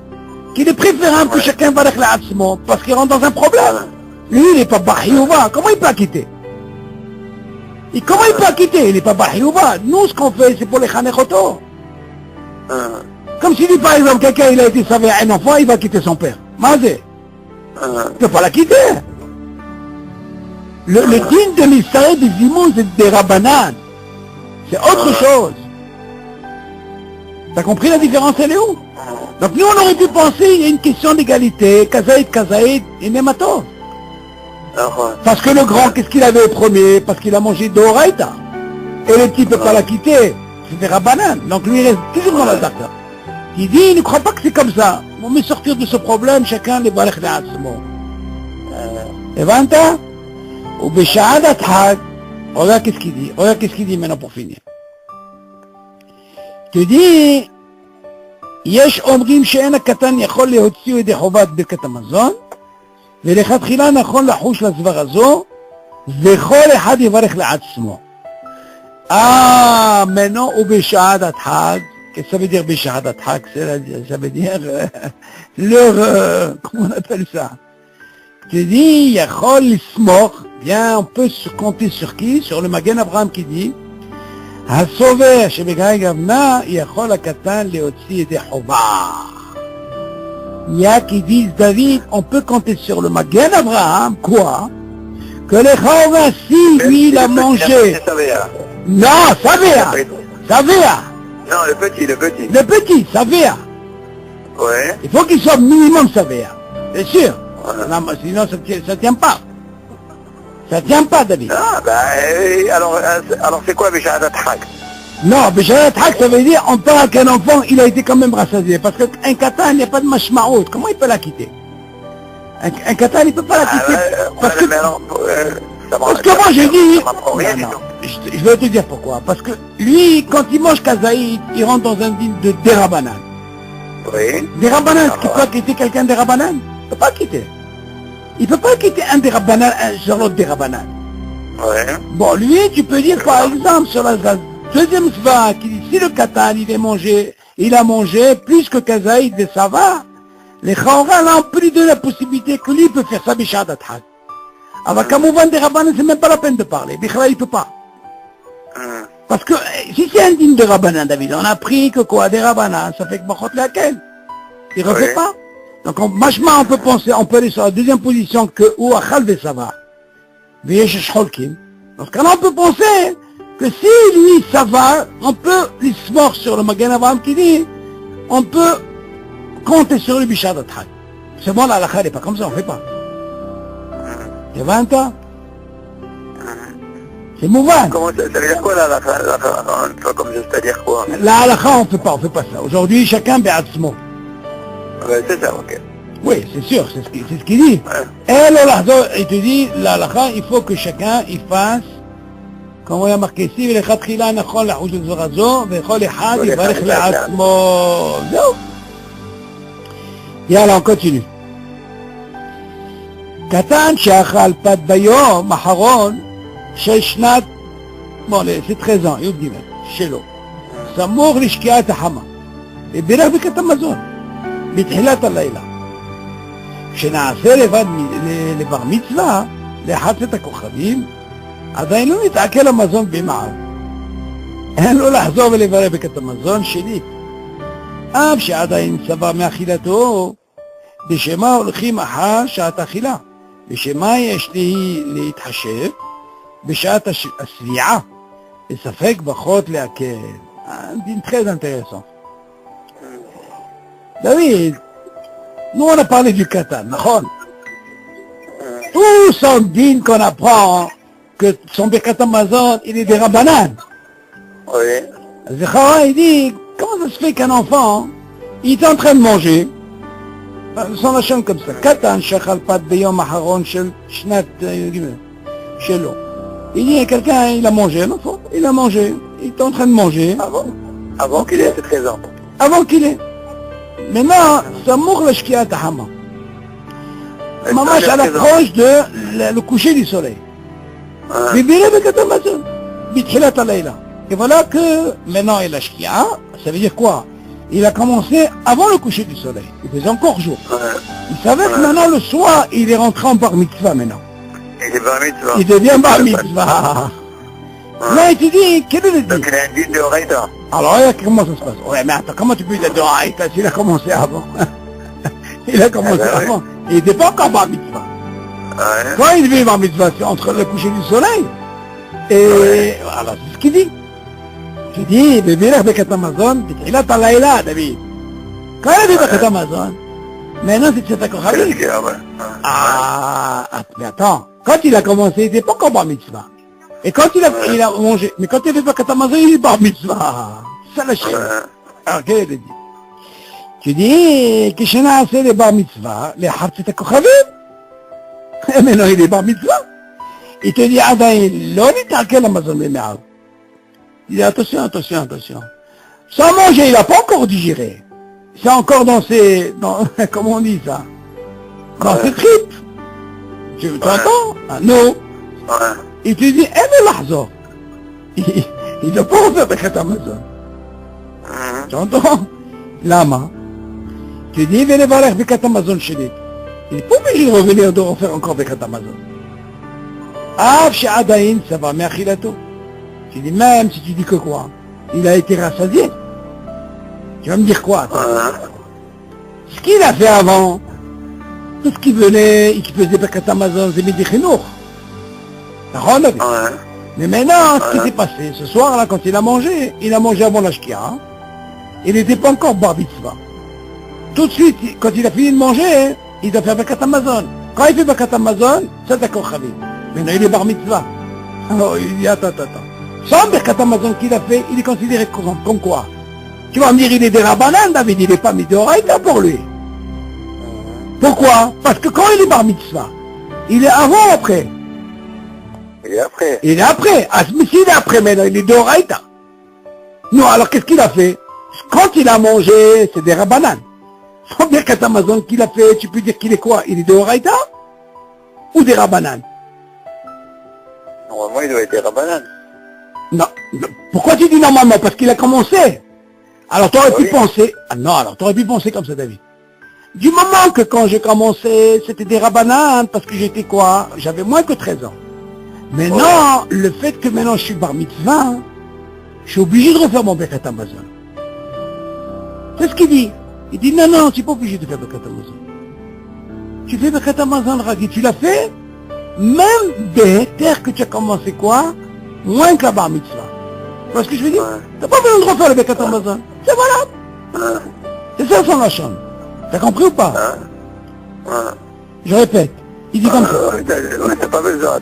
qu'il est préférable que chacun va avec la hatzmo, parce qu'il rentre dans un problème. Lui, il n'est pas bahiouba. Comment il peut la quitter? Et comment il peut la quitter? Il n'est pas bahiouba. Nous, ce qu'on fait, c'est pour les chanechoto. Comme si, par exemple, quelqu'un, il a été savé à un enfant, il va quitter son père. Mazé. Il ne peut pas la quitter. Le digne de l'Israël des imons, c'est des Rabbanan. C'est autre chose. T'as compris la différence, elle est où? Donc nous, on aurait pu penser, il y a une question d'égalité, Kazaïd, et Nemato. Parce que le grand, qu'est-ce qu'il avait au premier? Parce qu'il a mangé d'Oraïta. Et le petit ne peut pas la quitter. C'était Rabbanan. Donc lui, il reste toujours dans la data. Il dit, il ne croit pas que c'est comme ça. On met sortir de ce problème, chacun les balèches d'Atzmo. Et vanta? Ou Béchahadat Hag. Regarde qu'est-ce qu'il dit. Regarde qu'est-ce qu'il dit maintenant pour finir. Tu dis, יש אומרים שאין הקטן יכול להוציא ידי חובת ברכת המזון, ולכתחילה נכון לחוש לזבר הזו, וכל אחד יברך לעצמו. maintenant, ou בשעת החג, qu'est-ce que ça veut dire בשעת החג? Ça veut dire leur, comment on appelle ça? Tu dis, יכול לסמוך, bien, on peut se compter sur qui? Sur le Magen Abraham qui dit, הסובר שבגיא גוונה יכול הקטן להוציא ידי חובה. Il y a qui disent, David, on peut compter sur le Magen Abraham, quoi? Que les Chova, si lui il a mangé. Non, Savea. Non, le petit. Le petit, Savea. Ouais. Il faut qu'il soit minimum Savea. C'est sûr. Non, sinon ça tient pas. Ça tient pas, David. Ah, alors c'est quoi Béchahadat Hag? Non, Béchalat Hak, ça veut dire, on parle qu'un enfant, il a été quand même rassasié. Parce qu'un katan, il n'y a pas de mashmaout. Comment il peut la quitter? Un katan, il ne peut pas la quitter. Parce que moi, j'ai dit... Non, je vais te dire pourquoi. Parce que lui, quand il mange kazaïd, il rentre dans un dîme de dérabanan. Oui. Dérabanan, est-ce qu'il peut quitter quelqu'un dérabanan? Il ne peut pas quitter. Il ne peut pas quitter un dérabanan sur l'autre dérabanan. Oui. Bon, lui, tu peux dire par exemple sur la deuxième sva, qui dit si le katan il a mangé plus que kazaïd et ça va, les chaura là, on peut lui donner la possibilité que lui peut faire ça bishadat had. Alors comme on vend des rabbanan, c'est même pas la peine de parler. Bichra, il peut pas. Parce que si c'est un digne de rabbanan, David, on a appris que quoi, des rabbanan, ça fait que bachot laquelle. Il refait pas. Donc machma, on peut penser, on peut aller sur la deuxième position que ou achal ve ça va. Dans ce cas-là, on peut penser que si lui ça va, on peut l'ismor sur le Magen Avraham qui dit, on peut compter sur le Bishadat Had. C'est bon, la halakha n'est pas comme ça, on ne fait pas. Il y a 20 ans. C'est mouvan. Comment ça veut dire quoi la halakha? Comme ça, c'est-à-dire quoi? La halakha, on ne fait pas ça. Aujourd'hui, chacun be'atzmo. C'est ça, ok. Oui, c'est sûr, c'est ce qu'il dit. Il te dit, la halakha, il faut que chacun il fasse, comme on a marqué ici, ולכתחילה נכון לחוש לזו זו, וכל אחד יברך לעצמו. זהו. יאללה, on continue. קטן שאכל פת ביום האחרון של שנת, c'est 13 ans, י' ג' שלו, סמוך לשקיעת החמה, ובירך ברכת המזון, בתחילת הלילה. כשנעשה לבד לבר מצווה, ל11 הכוכבים, עדיין לא נתעכל המזון במעל. אין לו לחזור ולברך ברכת המזון שנית. אף שעדיין סבר מאכילתו, בשמה הולכים אחר שעת אכילה. בשמה יש להתחשב בשעת השביעה, לספק פחות להקל. דין très intéressant. David, nous on a parlé du katan, נכון? Tout son din qu'on apprend que son Birkat Hamazon, il est des rabbanan. Oui. Zechara, il dit, comment ça se fait qu'un enfant, il est en train de manger, son lachon comme ça, Katan shachal pat beyom aharon shel shnat shelo. Il dit, quelqu'un, il a mangé, l'enfant, il a mangé, il est en train de manger. Avant qu'il ait 13 ans. Avant qu'il ait. Maintenant, ça mourre le shkiat hama. Mamash à l'approche de le coucher du soleil. Bibiré Birkat Hamazon, bithilat alayla. Et voilà que maintenant il a shkia, ça veut dire quoi? Il a commencé avant le coucher du soleil. Il faisait encore jour. Il savait que maintenant le soir, il est rentré en bar mitzvah maintenant. Il est bar mitzvah. Il devient bar mitzvah. Là, il te dit, quel est le dit? Donc il a un dit de Horaïta. Alors, regarde comment ça se passe. Ouais, mais attends, comment tu peux dire de Horaïta s'il a commencé avant? Il a commencé avant. Il n'était pas encore bar mitzvah. Quand il devient bar mitzvah, c'est entre le coucher du soleil. Et voilà, c'est ce qu'il dit. Tu dis, בבירך ברכת המזון, בתחילת הלילה, דוד. Quand il dit ברכת המזון, maintenant c'est צאת הכוכבים. Mais attends, quand il a commencé, il n'était pas encore bar mitzvah. Et quand il a mangé, mais quand il dit ברכת המזון, il est bar mitzvah. C'est la chienne. Alors, quel est le dit? Tu dis, כשנעשה לבר מצווה, לאחר צאת הכוכבים. Maintenant il est bar mitzvah. Il te dit, עדיין לא נתעכל המזון במעל. Il dit, attention. Sans manger, il n'a pas encore digéré. C'est encore dans ses, comment on dit ça? Dans ses tripes. Tu entends? Non. Il te dit, lahzo. Il ne doit pas refaire Birkat Hamazon. Tu entends? Lama. Tu dis, venez voir Birkat Hamazon chez lui. Il n'est pas obligé de revenir de refaire encore Birkat Hamazon. Af she'adayin, ça va, me'achilato. Tu dis, même si tu dis que quoi? Il a été rassasié. Tu vas me dire quoi? Ce qu'il a fait avant, tout ce qui venait, qui faisait Birkat Hamazon, c'est Midi Chinour. Mais maintenant, ce qui s'est passé, ce soir-là, quand il a mangé avant la shkia. Il n'était pas encore bar mitzvah. Tout de suite, quand il a fini de manger, il doit faire Birkat Hamazon. Quand il fait Birkat Hamazon, c'est d'accord, Khalid. Maintenant, il est bar mitzvah. Alors, il dit, attends. Son Birkat Hamazon qu'il a fait, il est considéré comme quoi? Tu vas me dire, il est des Rabbanan, David, il n'est pas Midoraïta pour lui. Pourquoi? Parce que quand il est bar mitzvah, il est avant ou après? Il est après. Il est après. Ah, mais s'il est après, maintenant, il est Doraïta. Non, alors qu'est-ce qu'il a fait? Quand il a mangé, c'est des Rabbanan. Son Birkat Hamazon qu'il a fait, tu peux dire qu'il est quoi? Il est Doraïta ou des Rabbanan? Normalement, il doit être des Rabbanan. Non. Pourquoi tu dis normalement? Parce qu'il a commencé. Alors tu aurais pu penser... Ah non, alors tu aurais pu penser comme ça, David. Du moment que quand j'ai commencé, c'était des Rabbanan, parce que j'étais quoi? J'avais moins que 13 ans. Maintenant, le fait que maintenant je suis bar mitzvah, je suis obligé de refaire mon Birkat Hamazon. C'est ce qu'il dit. Il dit non, non, tu n'es pas obligé de faire Birkat Hamazon. Tu fais Birkat Hamazon, Ragi, tu l'as fait, même Béhéter que tu as commencé quoi? Moins que la bar mitzvah. Tu vois ce que je veux dire? Tu n'as pas besoin de refaire le Birkat Hamazon. C'est valable. C'est ça son lachon. T'as compris ou pas? Je répète. Il dit comme ça. T'as pas besoin,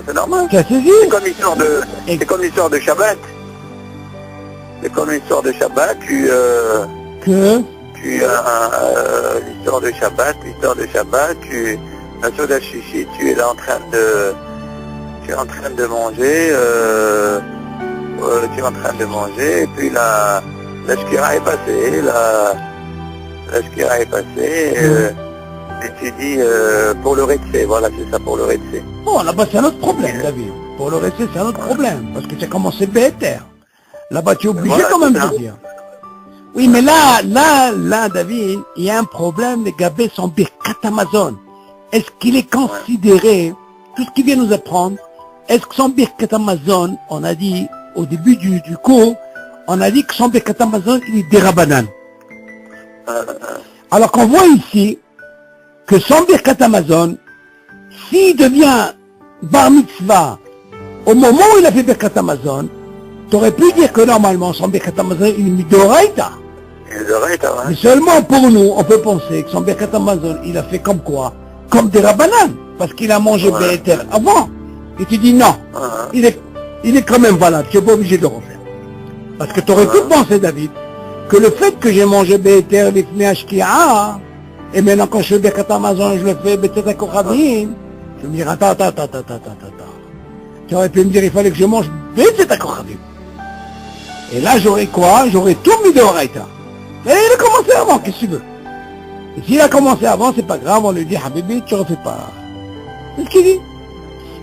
c'est normal. Tu as saisi? C'est comme l'histoire de Shabbat. C'est comme l'histoire de Shabbat, l'histoire de Shabbat, la Soda Shishi, tu es là en train de manger, et puis la Shkira est passée, la Shkira est passée, et tu dis pour le Retsé, voilà, c'est ça, pour le Retsé. Bon, là-bas c'est un autre problème, David. Pour le Retsé, c'est un autre problème, parce que tu as commencé Béhéter. Là-bas, tu es obligé quand même de dire. Oui, mais là, David, il y a un problème, les gabés sont Birkat Hamazon. Est-ce qu'il est considéré, tout ce qu'il vient nous apprendre, est-ce que son Birkat Hamazon, on a dit, au début du cours, on a dit que son Birkat Hamazon, il est des Rabbanan. Alors qu'on voit ici, que son Birkat Hamazon, s'il devient bar mitzvah, au moment où il a fait Birkat Hamazon, tu aurais pu dire que normalement, son Birkat Hamazon, il est Midoraïta. Mais seulement pour nous, on peut penser que son Birkat Hamazon, il a fait comme quoi? Comme des Rabbanan, parce qu'il a mangé Béhéter avant. Et tu dis non, il est quand même valable, tu n'es pas obligé de le refaire. Parce que tu aurais pu penser, David, que le fait que j'ai mangé Béhéter, les Fnéashkia, et maintenant quand je fais Birkat Hamazon, je le fais Béhéter Kochavim, je me dirais, attends. Tu aurais pu me dire, il fallait que je mange Béhéter Kochavim. Et là, j'aurais quoi? J'aurais tout mis de Horaïta. Mais il a commencé avant, qu'est-ce que tu veux? Et s'il a commencé avant, c'est pas grave, on lui dit, Habibi, tu refais pas. C'est ce qu'il dit.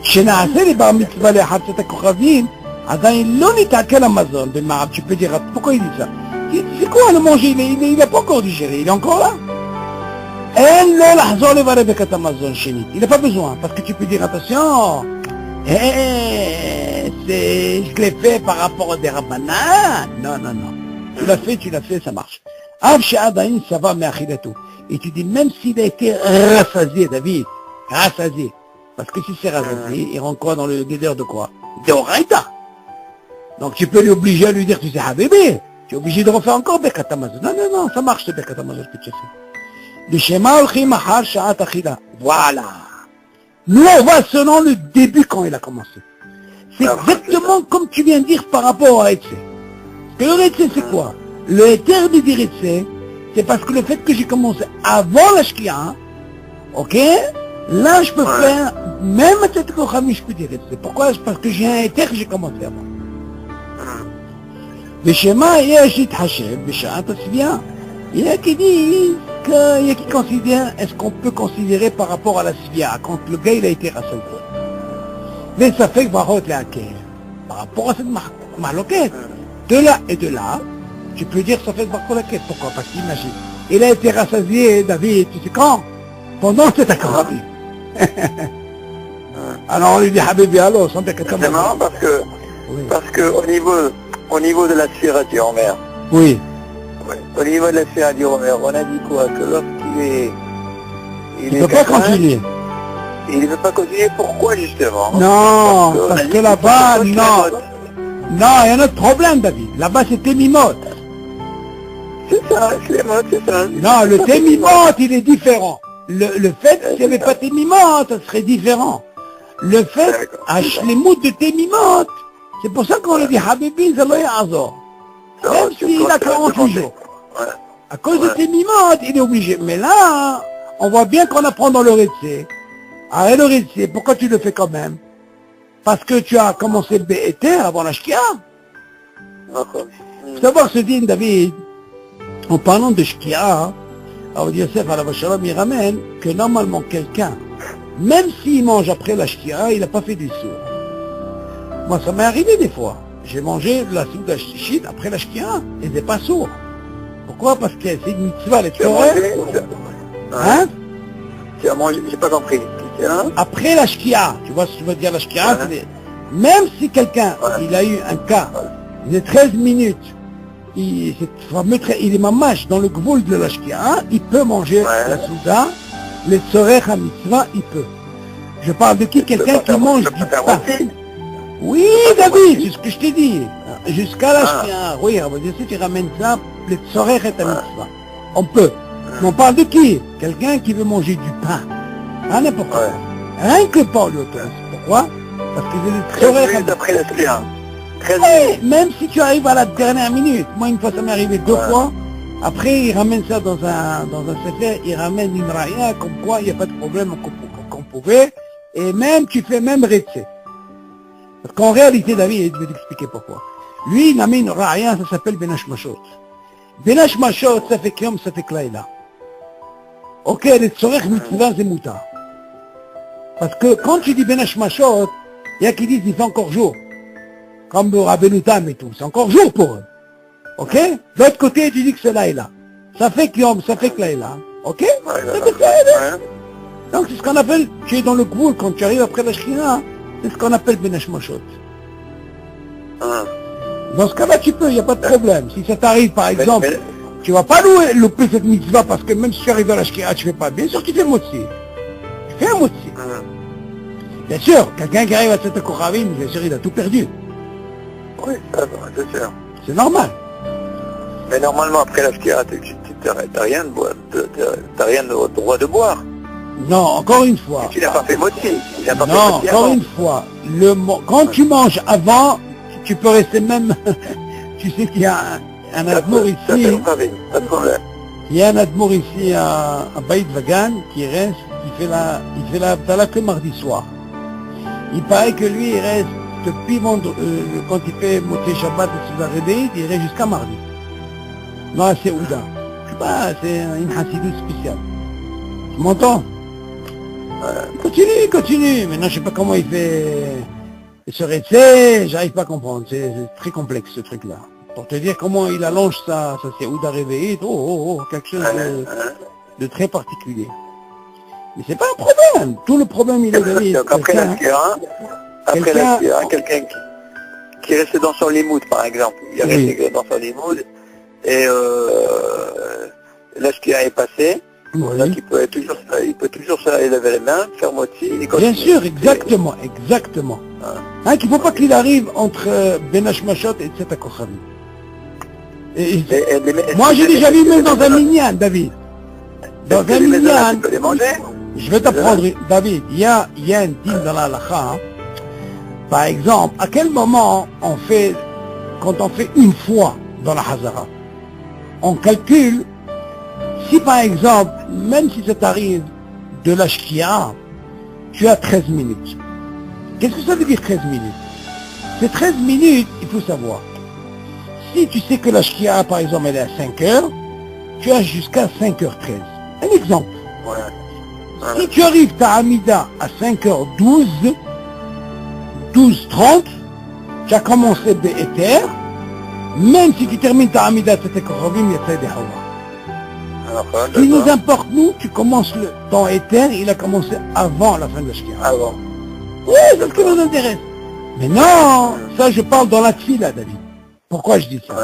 Chena'aseh les bar mitzvah les Hatzat HaKochavim, עדיין לא נתעכל המזון במערב, tu peux dire, pourquoi il dit ça? C'est quoi le manger? Il n'a pas encore digéré, il est encore là. אין לו לחזור לברר ברכת המזון שנית. Il n'a pas besoin, parce que tu peux dire, attention, je l'ai fait par rapport à des Rabbanan. Non. Tu l'as fait, ça marche. Ça va, mais et tu dis, même s'il a été rassasié, David, rassasié, parce que si c'est rassasié, il rentre quoi dans le guédeur de quoi? De Horaïta. Donc tu peux l'obliger à lui dire, tu sais, Habibi, tu es obligé de refaire encore Birkat Hamazon. Non, ça marche ce Birkat Hamazon que tu as fait. Le schéma olchim achar sha'at achila. Voilà. Nous, on va selon le début quand il a commencé. C'est exactement comme tu viens de dire par rapport au Retsé. Le Retsé, c'est quoi? Le Héter de dire Retsé, c'est parce que le fait que j'ai commencé avant la Shkia, ok? Là, je peux faire, même cette Kochavim, je peux dire Retsé. Pourquoi? Parce que j'ai un Héter que j'ai commencé avant. Le schéma, il y a Shit Hashem, Bisha'at Asvia. Il y a qui disent qu'il y a qui considèrent, est-ce qu'on peut considérer par rapport à la Svia, quand le gars il a été rassasié. Mais ça fait que par rapport à cette mahloquette, de là et de là, tu peux dire ça fait mahloquette. Pourquoi? Parce qu'imagine, il a été rassasié, David, tu sais quand? Pendant cet accord. Alors on lui dit, Habibi, alors, sans dire que c'est marrant parce que au niveau de la sphère du Homer. Oui. Au niveau de la sphère du Homer, on a dit quoi? Que lorsqu'il est... Il ne peut pas continuer. Il ne veut pas continuer, pourquoi justement? Non, parce que là-bas, non. Non, il y a un autre problème, David. Là-bas, c'est Témimot. C'est ça, Shlemot, c'est ça. Non, le Témimot, il est différent. Le fait qu'il n'y avait pas Témimot, ça serait différent. Le fait, à Shlemot de Témimot, C'est pour ça qu'on lui dit Habibi, ça doit y azor. Même s'il a 48 jours. À cause de tes mimotes, il est obligé. Mais là, on voit bien qu'on apprend dans le Rétsé. Arrête le Rétsé, pourquoi tu le fais quand même? Parce que tu as commencé le Béhéter avant la Shkia. Il faut savoir ce din, David, en parlant de Shkia, alors Yosef Alavashalom, il ramène que normalement quelqu'un, même s'il mange après la Shkia, il n'a pas fait du sourd. Moi, ça m'est arrivé des fois. J'ai mangé de la soupe d'Ashishit après la Shkia et c'est pas sourd. Pourquoi? Parce que c'est une mitzvah, les tchorets. Hein? Tu as mangé, j'ai pas compris. Après la Shkia, tu vois ce que je veux dire, la Shkia, même si quelqu'un, il a eu un cas, il est 13 minutes, il est mamash dans le gvoul de la Shkia, il peut manger la souda, les tchorets à mitzvah, il peut. Je parle de qui? Quelqu'un qui mange du pain. Oui, David, c'est ce que je t'ai dit. Jusqu'à la Shkia, oui, si tu ramènes ça, les tchorets et ta mitzvah. On peut. Mais on parle de qui? Quelqu'un qui veut manger du pain. Ah, n'importe quoi. Rien que pas lui autorise. Pourquoi? Parce que c'est des tchorets après la Shkia. Même si tu arrives à la dernière minute. Moi, une fois, ça m'est arrivé 2 fois. Après, il ramène ça dans un sefer, il ramène une raya, comme quoi il n'y a pas de problème qu'on pouvait. Et même, tu fais même Rétsé. Parce qu'en réalité, David, je vais t'expliquer pourquoi. Lui, il a mis une raya, ça s'appelle Benash Mashot. Benash Mashot, ça fait Kiyom, ça fait Klaïla. Ok, les Tzorech Mitzvah, c'est Mouta. Parce que quand tu dis Benash Mashot, il y a qui disent qu'il fait encore jour. Comme Rabbeinu Tam et tout, c'est encore jour pour eux. Ok? De l'autre côté, tu dis que c'est Laïla. Ça fait Kiyom, ça fait Klaïla. Ok? Ça fait Klaïla. Donc c'est ce qu'on appelle, tu es dans le gvoul, quand tu arrives après la Shkina, c'est ce qu'on appelle Benash Mashot. Dans ce cas-là, tu peux, il n'y a pas de problème. Si ça t'arrive, par exemple, tu ne vas pas louper cette mitzvah parce que même si tu arrives à la Shkina, tu ne fais pas. Bien sûr, tu fais motzi. Tu fais un motzi. Bien sûr, quelqu'un qui arrive à cette Kochavim, bien sûr, il a tout perdu. Oui, c'est sûr. C'est normal. Mais normalement, après la Shkina, tu n'as rien de droit de boire. Non, encore une fois. Tu n'as pas fait motzi. Non, encore une fois. Quand tu manges avant, tu peux rester même... Tu sais qu'il y a un admour ici... Pas de problème. Il y a un admour ici à Baït Vagan qui reste, il fait la Abdallah que mardi soir. Il paraît que lui, il reste depuis quand il fait Motzei Shabbat et Souda Rebbeid, il reste jusqu'à mardi. Non, c'est Ouda. Je sais pas, c'est une chassidut spéciale. Tu m'entends? Continue. Maintenant, je sais pas comment il fait ce Rétsé, j'arrive pas à comprendre. C'est très complexe, ce truc-là. Pour te dire comment il allonge ça c'est Ouda Rebbeid, quelque chose de très particulier. Mais c'est pas un problème. Tout le problème, il est donné. Donc après la Shkira, quelqu'un qui est resté dans son limoud, par exemple. Il est resté dans son limoud, et la Shkira est passée. Oui. Donc il peut toujours se lever les mains, faire motzi, et continuer. Bien sûr, exactement. Hein, qu'il ne faut pas qu'il arrive entre Benash Mashot et Tzeta Kochavim. Moi, j'ai déjà vu même dans un minyan, David. Dans un minyan, je vais t'apprendre, David, il y a un din dans la halakha. Par exemple, à quel moment quand on fait une fois dans la Hazara, on calcule, si par exemple, même si ça t'arrive de la Shkia, tu as 13 minutes. Qu'est-ce que ça veut dire 13 minutes? Ces 13 minutes, il faut savoir. Si tu sais que la Shkia, par exemple, elle est à 5 heures, tu as jusqu'à 5h13. Un exemple. Si tu arrives ta Amida à 5h12, 12h30, tu as commencé Béhéter, même si tu termines ta Amida, c'était Kochavim, Yatzai de Hawa. Ce qui nous importe, nous, tu commences ton Éther, il a commencé avant la fin de la Shkia. Avant. Oui, c'est ce qui nous intéresse. Mais non, ça je parle dans la tfila, David. Pourquoi je dis ça?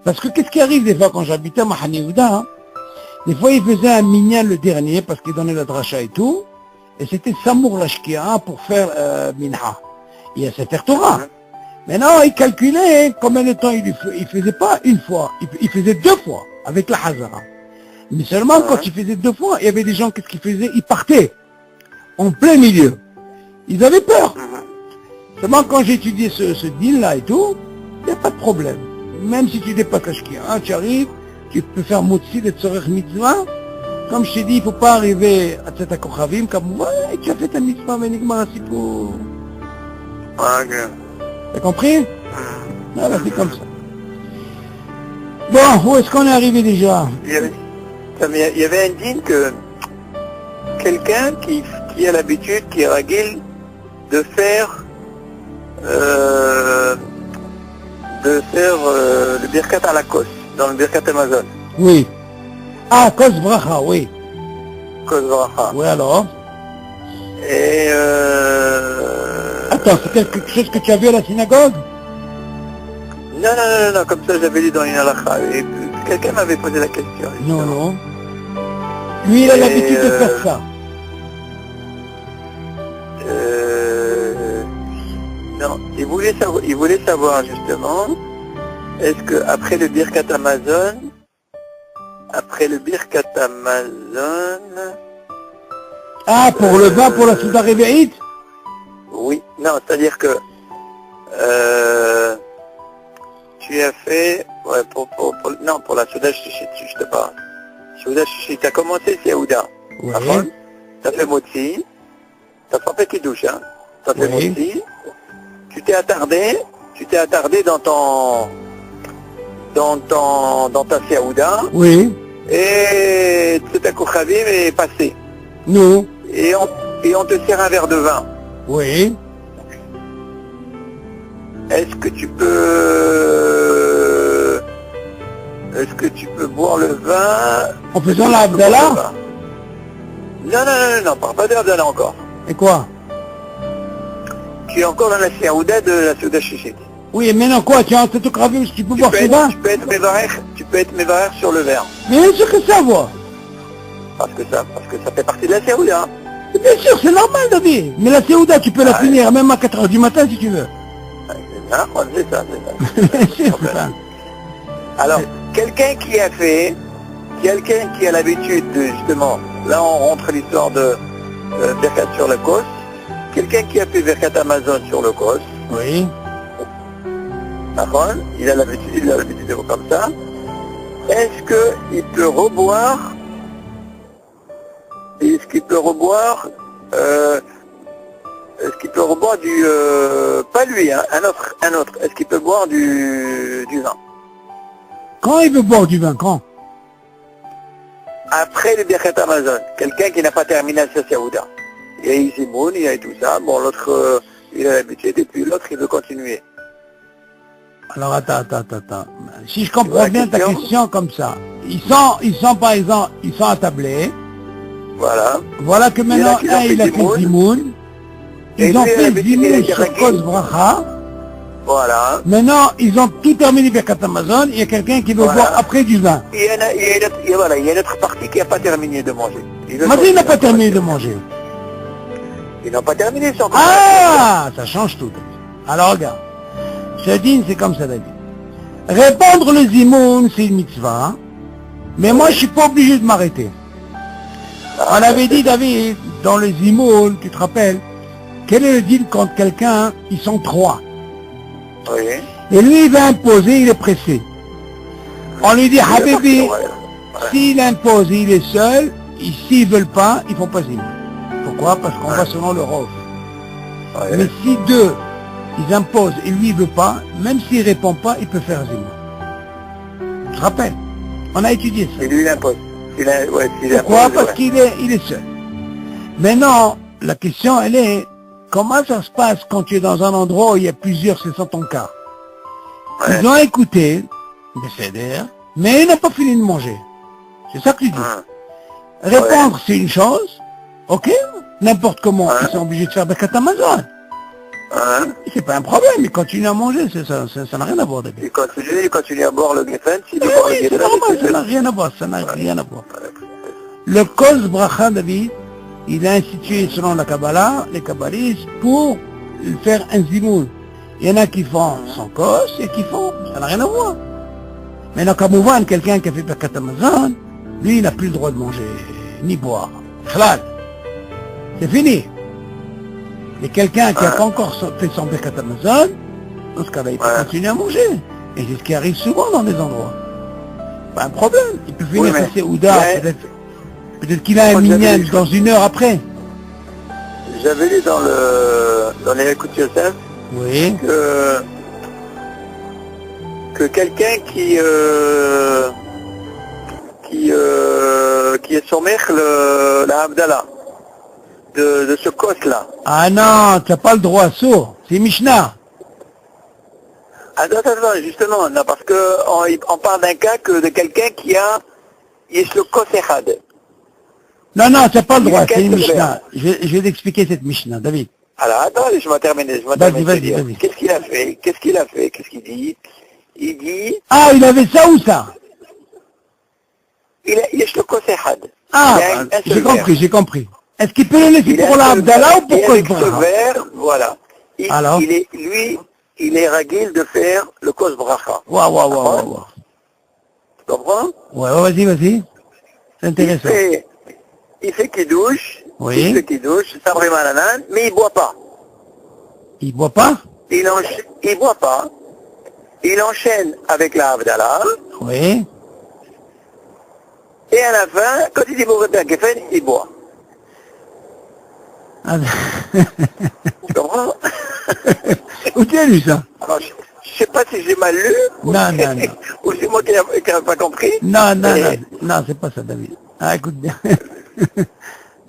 Parce que qu'est-ce qui arrive des fois quand j'habitais à Mahani Yehuda, des fois il faisait un minyan le dernier parce qu'il donnait la dracha et tout, et c'était Samour la Shkia pour faire Minha. Il y a Sefer Torah. Maintenant, il calculait combien de temps il faisait pas une fois, il faisait 2 fois avec la Hazara. Mais seulement quand il faisait 2 fois, il y avait des gens, qu'est-ce qu'ils faisaient? Ils partaient en plein milieu. Ils avaient peur. Seulement quand j'ai étudié ce deal-là et tout, il n'y a pas de problème. Même si tu dépasses la shkia, hein, tu arrives, tu peux faire motzi de tzorech mitzvah. Comme je t'ai dit, il ne faut pas arriver à Tzat HaKochavim comme ouais, tu as fait ta mitzvah, mais nigmar pour. Ok. T'as compris? Voilà, c'est comme ça. Bon, où est-ce qu'on est arrivé déjà? Il y avait un dîme que quelqu'un qui a l'habitude, qui est ragil, de faire le Birkat à la Kos, dans le Birkat Amazon. Oui. Ah, Kos Bracha, oui. Kos Bracha. Oui, alors? Et Attends, c'est quelque chose que tu as vu à la synagogue? Non, comme ça j'avais lu dans une halakha. Et quelqu'un m'avait posé la question. Non, non. Lui, il a l'habitude de faire ça. Non, il voulait savoir justement, est-ce que après le Birkat Amazon, Ah, pour le vin, pour la Souda Réveillite? Oui, non, c'est-à-dire que tu as fait, ouais, pour la Souda Shishit, je te parle. Souda Shishit, tu as commencé Yehuda. Oui. Tu as fait Motzi, tu as pas fait Kiddush, hein. Tu as fait Motzi, tu t'es attardé dans ta Yehuda. Oui. Et Tzat HaKochavim est passé. Non. Et on te sert un verre de vin. Oui. Est-ce que tu peux boire le vin En faisant la Abdallah? Non, pas de Abdallah encore. Et quoi? Tu es encore dans la Séouda de la Souda Shishit. Oui, et maintenant quoi? Tu as un Tzat HaKochavim, tu peux boire ce vin? Tu peux être mévarech sur le verre. Mais bien sûr que ça, moi. Parce que ça fait partie de la Séouda. Bien sûr, c'est normal, David. Mais la Séouda, tu peux la finir même à 4h du matin si tu veux. C'est ça. Bien sûr, c'est ça. Alors, quelqu'un qui a l'habitude de, justement, là on rentre l'histoire de Birkat sur le Kos, quelqu'un qui a fait Birkat Amazon sur le Kos, Oui. d'accord, il a l'habitude de faire comme ça, est-ce qu'il peut reboire du... pas lui, hein, un autre. Est-ce qu'il peut boire du vin? Quand il veut boire du vin, quand? Après le Birkat Amazon, quelqu'un qui n'a pas terminé sa Séouda. Il y a Izimoun, il y a tout ça. Bon, l'autre, il a l'habitude, et puis l'autre, il veut continuer. Alors, attends. Si je comprends bien ta question comme ça, ils sont par exemple, ils sont attablés. Voilà. Voilà que maintenant, il a fait Zimoun. Ils ont fait Zimoun sur Kos Bracha. Voilà. Maintenant, ils ont tout terminé Birkat Amazon. Il y a quelqu'un qui veut boire après du vin. Il y a une autre partie qui n'a pas terminé de manger. Mazé n'a pas terminé de manger. Ils n'ont pas terminé son Ah, ça change tout. Alors regarde, ce dîne c'est comme ça David. Répandre le zimoun c'est une mitzvah, mais moi je suis pas obligé de m'arrêter. On avait dit David, dans le zimoun, tu te rappelles, quel est le deal quand quelqu'un, ils sont trois. Oui. Et lui il va imposer, il est pressé. On lui dit, Habibi, s'il impose, il est seul, et s'ils veulent pas, ils font pas zimoun. Pourquoi? Parce qu'on va selon le rov. Mais si deux, ils imposent et lui il veut pas, même s'il répond pas, il peut faire zimoun. Je te rappelle, on a étudié ça. Et lui il impose. Pourquoi? Parce qu'il est seul. Maintenant, la question elle est, comment ça se passe quand tu es dans un endroit où il y a plusieurs, c'est ça ton cas? Ils ont écouté, mais ils n'ont pas fini de manger. C'est ça que tu dis. Répondre c'est une chose, ok? N'importe comment, ils sont obligés de faire Birkat Amazon. C'est pas un problème, ils continuent à manger, ça n'a rien à voir. Ils continuent à boire le Geffen, oui, c'est normal, ça n'a rien à voir, Le Kos Bracha, David, il a institué selon la Kabbalah, les Kabbalistes, pour faire un zimoun. Il y en a qui font sans Kos et qui font, ça n'a rien à voir. Maintenant, comme quelqu'un qui a fait Birkat Amazon, lui, il n'a plus le droit de manger, ni boire. Khlal. C'est fini. Mais quelqu'un qui n'a pas encore fait son Birkat Hamazon, dans ce cas-là, il peut continuer à manger. Et c'est ce qui arrive souvent dans des endroits. Pas un problème. Il peut finir sa Seouda, peut-être qu'il a un minyan dans 1 heure après. J'avais lu dans les Écoutes Yosef que quelqu'un qui est sommaire la Havdalah de ce cos-là. Ah non, tu n'as pas le droit, sourd. C'est Mishnah. Attends, justement, non, parce qu'on parle d'un cas de quelqu'un qui a le kos echad. Non, tu n'as pas le droit, c'est une Mishnah. Je vais t'expliquer cette Mishnah, David. Alors, attends, je vais terminer. Vas-y. Qu'est-ce qu'il a fait? Qu'est-ce qu'il dit? Il dit... Ah, il avait ça ou ça? Il y a le kos echad. Ah, j'ai compris. Est-ce qu'il peut le laisser pour la Havdalah ou pour Kos Bracha? Voilà. Il est ragil de faire le Kos Bracha. Waouh. Tu comprends? Ouais, vas-y. C'est intéressant. Il fait Kiddush. Il fait Kiddush, Sabri Malanan, mais il boit pas. Il boit pas? Il boit pas. Il enchaîne avec la Havdalah. Oui. Et à la fin, quand il dit Boré Geffen, il boit. Tu comprends? Où tu as lu ça? Alors, je ne sais pas si j'ai mal lu. Non. Ou c'est moi qui n'ai pas compris. Non, c'est pas ça, David. Ah, écoute bien.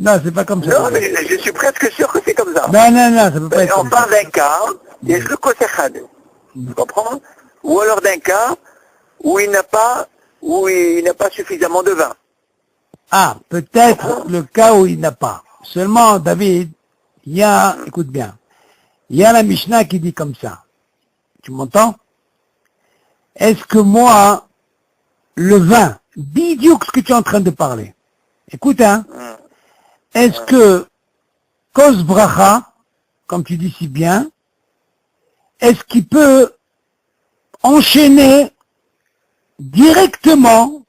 Non, c'est pas comme ça. Non, mais je suis presque sûr que c'est comme ça. Non, ça peut pas être on comme parle ça. d'un cas, il y a le kos echad. Tu comprends? Ou alors d'un cas où il n'a pas suffisamment de vin. Ah, peut-être le cas où il n'a pas. Seulement, David, écoute bien, il y a la Mishnah qui dit comme ça. Tu m'entends? Est-ce que moi, le vin, bidiouk ce que tu es en train de parler, écoute, est-ce que Kos Bracha, comme tu dis si bien, est-ce qu'il peut enchaîner directement,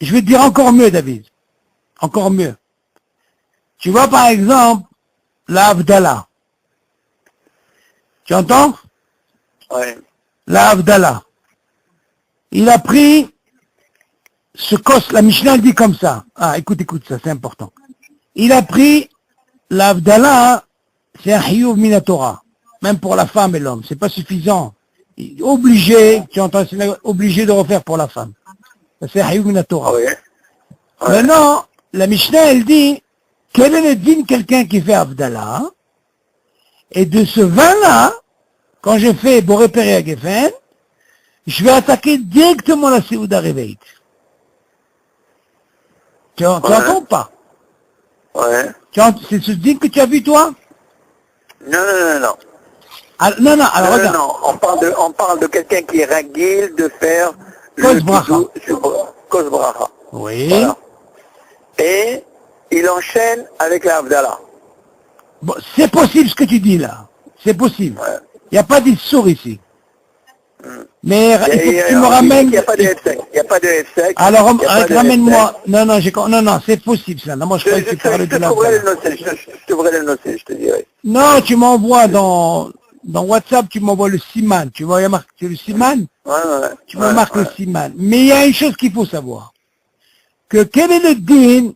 je vais te dire encore mieux, David, encore mieux. Tu vois par exemple la Havdalah. Tu entends? Oui. La Havdalah. Il a pris ce kos, la Mishnah dit comme ça. Ah, écoute ça, c'est important. Il a pris la Havdalah, c'est un hiyuv min Torah. Même pour la femme et l'homme, c'est pas suffisant. Obligé, tu entends, c'est obligé de refaire pour la femme. C'est un hiyuv min Torah. Oui. Maintenant, la Mishnah, elle dit, quel est le din quelqu'un qui fait Havdalah? Et de ce vin-là, quand je fais Boré Peri Geffen, je vais attaquer directement la Seouda Réveillite. Tu entends ou pas? Ouais. C'est ce din que tu as vu, toi? Non. Alors, non, alors regarde. Non, on parle de quelqu'un qui est ragil de faire Kos Bracha. Kos Bracha. Oui. Voilà. Et il enchaîne avec la Havdalah. Bon, c'est possible ce que tu dis là. C'est possible. Il n'y a pas d'issour ici. Mais il faut que tu me ramènes... Il n'y a pas de F5. Il n'y a pas de F5. Alors, ramène-moi... Non, c'est possible ça. Non, moi, je croyais que tu parlais de la... Je t'ouvrais le nocé, je te dirais. Non, tu m'envoies dans WhatsApp, tu m'envoies le siman. Tu vois, il y a marqué le siman. Tu me marques le siman. Mais il y a une chose qu'il faut savoir. Que quel est le din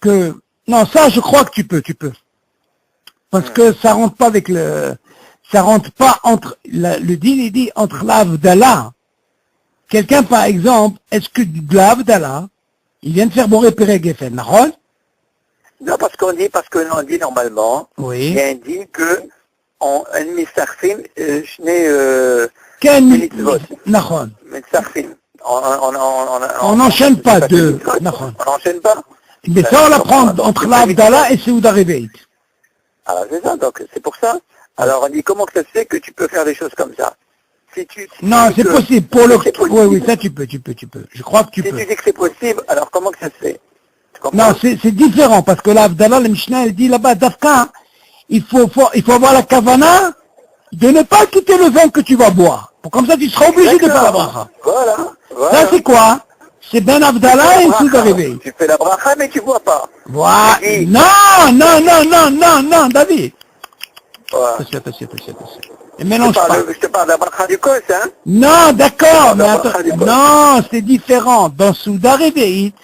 que... Non, ça, je crois que tu peux. Parce que ça rentre pas avec ça rentre pas entre, le din, il dit entre l'Havdalah. Quelqu'un, par exemple, est-ce que de l'Havdalah, il vient de faire Boré Peri Geffen, d'accord? Non, parce qu'on dit normalement, il y a un din que, en misarfim, quel mitzvot? D'accord. Misarfim. On n'enchaîne pas deux. On n'enchaîne pas. Mais ça, on l'apprend entre l'Havdalah et Seouda Réveillite. Alors c'est ça, donc c'est pour ça. Alors on dit comment que ça se fait que tu peux faire des choses comme ça? Non, c'est possible. Oui, ça tu peux. Je crois que tu peux. Si tu dis que c'est possible, alors comment que ça se fait? Non, c'est différent, parce que l'Havdalah, le Mishnah, elle dit là-bas, Dafka, il faut avoir la kavana de ne pas quitter le vin que tu vas boire. Comme ça, tu seras obligé de faire la bracha. Voilà. Ça, c'est quoi? C'est Ben Havdalah et Seouda Réveillite. Tu fais la bracha, mais tu bois pas. Voilà. Non, David. Attention. Et mélange pas. Je te parle de la bracha du kos, hein? Non, d'accord, mais attends, non, c'est différent. Dans Souda Réveillite,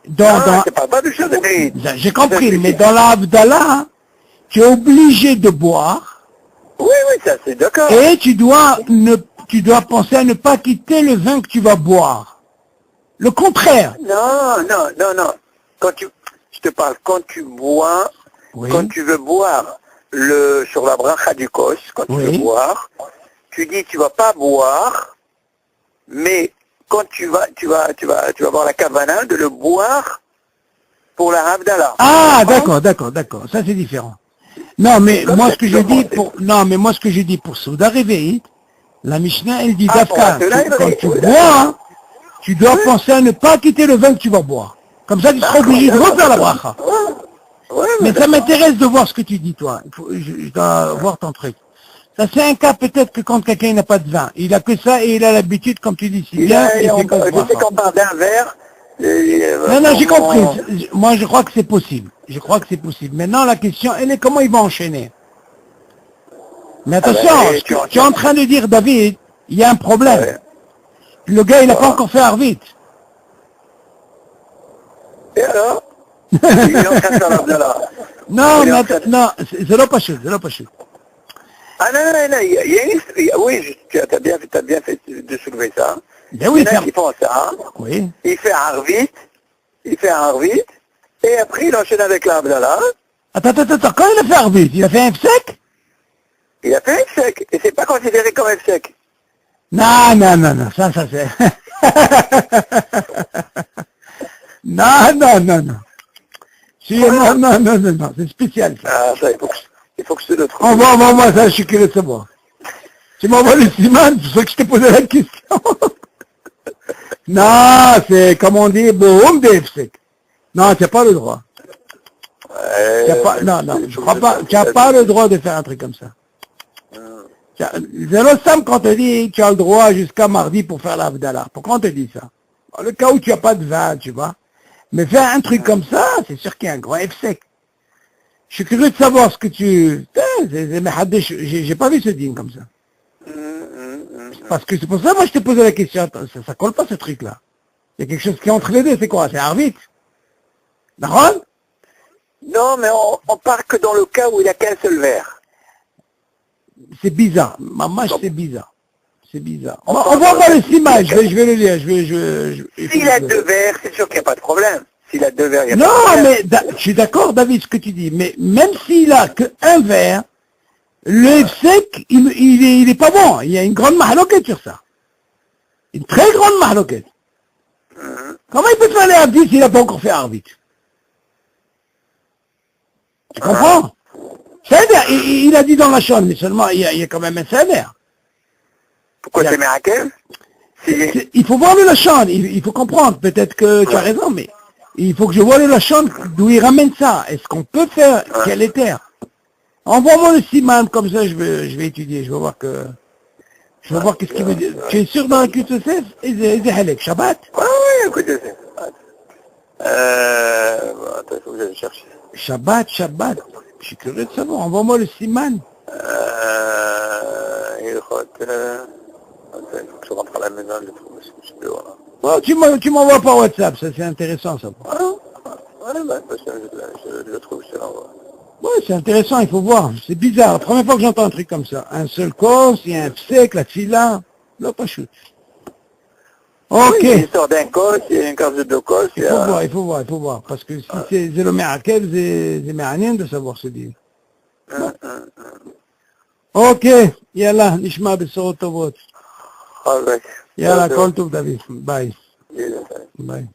je parle pas de chose de Réveillite. J'ai compris, mais dans la Havdalah, tu es obligé de boire. Oui, ça c'est d'accord. Et tu dois penser à ne pas quitter le vin que tu vas boire. Le contraire. Non. Je te parle quand tu bois, quand tu veux boire sur la bracha du kos, quand tu veux boire, tu dis tu vas pas boire, mais quand tu vas avoir la kavana de le boire pour la Havdalah. Ah, d'accord. Ça c'est différent. Non, mais moi ce que je dis pour Souda Réveillite, la Mishnah elle dit Dafka, quand tu bois, tu dois penser à ne pas quitter le vin que tu vas boire. Comme ça tu seras obligé de refaire la bracha. Mais ça m'intéresse de voir ce que tu dis toi. Je dois voir ton truc. Ça c'est un cas peut-être que quand quelqu'un n'a pas de vin, il a que ça et il a l'habitude, comme tu dis si bien. Je sais qu'on parle d'un verre. Non, j'ai compris. Moi je crois que c'est possible. Maintenant la question elle est comment il va enchaîner. Mais attention, tu es en train de dire David, il y a un problème. Le gars il n'a pas encore fait Arvit. Et alors? Il est en train de faire l'Havdalah. Non, c'est là pas chaud. Ah non, oui, tu as bien fait de soulever ça. Ben oui, il font ça, il fait un Arvit, et après il enchaîne avec l'Havdalah. Attends, quand il a fait Arvit, il a fait un sec? Il a fait un sec, et c'est pas considéré comme un sec. Non, ça c'est... Non. Non, c'est spécial ça. Ah, ça, il faut que je te le trouve. Envoie-moi ça, je suis curieux de savoir. Tu m'envoies le siman, c'est pour ça que je t'ai posé la question. Non, c'est comme on dit, boum, sec. Non, tu n'as pas le droit. Je crois pas. Tu n'as pas le droit de faire un truc comme ça. Zéro Sam, quand on te dit tu as le droit jusqu'à mardi pour faire l'Havdalah. Pourquoi on te dit ça? Dans le cas où tu n'as pas de vin, tu vois. Mais faire un truc comme ça, c'est sûr qu'il y a un gros F sec. Je suis curieux de savoir ce que tu... J'ai pas vu ce dîme comme ça. Parce que c'est pour ça, moi, je t'ai posé la question. Ça colle pas, ce truc-là. Il y a quelque chose qui est entre les deux. C'est quoi? C'est Arvit? D'accord? Non, mais on part que dans le cas où il n'y a qu'un seul verre. C'est bizarre. Maman, c'est bizarre. On va voir le siman. Je vais le lire. S'il a deux verres, c'est sûr qu'il n'y a pas de problème. S'il a deux verres, il n'y a pas de problème. Non, mais je suis d'accord, David, ce que tu dis. Mais même s'il a qu'un verre, le sec, il est pas bon. Il y a une grande mahloquette sur ça. Une très grande mahloquette. Comment il peut faire les Arvit s'il n'a pas encore fait Arvit? Tu comprends? Il a dit dans la chambre, mais seulement il y a quand même un salaire. Pourquoi c'est Mirakel? Il faut voir le Lachon, il faut comprendre. Peut-être que tu as raison, mais il faut que je vois le Lachon d'où il ramène ça. Est-ce qu'on peut faire quel est terre? Envoie-moi le siman, comme ça je vais étudier. Je vais voir qu'est-ce qu'il veut dire. Tu es sûr dans la QTCF et Halek, Shabbat? Oui, écoutez. Attends, il faut que j'aille chercher. Shabbat. Je suis curieux de savoir. Envoie-moi le siman. Il faut que je rentre à la maison, je trouve ce que je peux, voilà. Bon, tu m'envoies par WhatsApp, ça c'est intéressant ça. Je le trouve, je te l'envoie. Ouais, c'est intéressant, il faut voir. C'est bizarre, la première fois que j'entends un truc comme ça. Un seul cos, il y a un sec, la fila, là pas chute. Ok. Oui, il sort d'un cos, il y a un cas de deux cos. Il faut voir. Parce que si c'est le Mirakel, c'est Méranien de savoir ce dire. Ok, yallah, nishma besorot tovot. Yallah, kol tov David. Bye. Bye.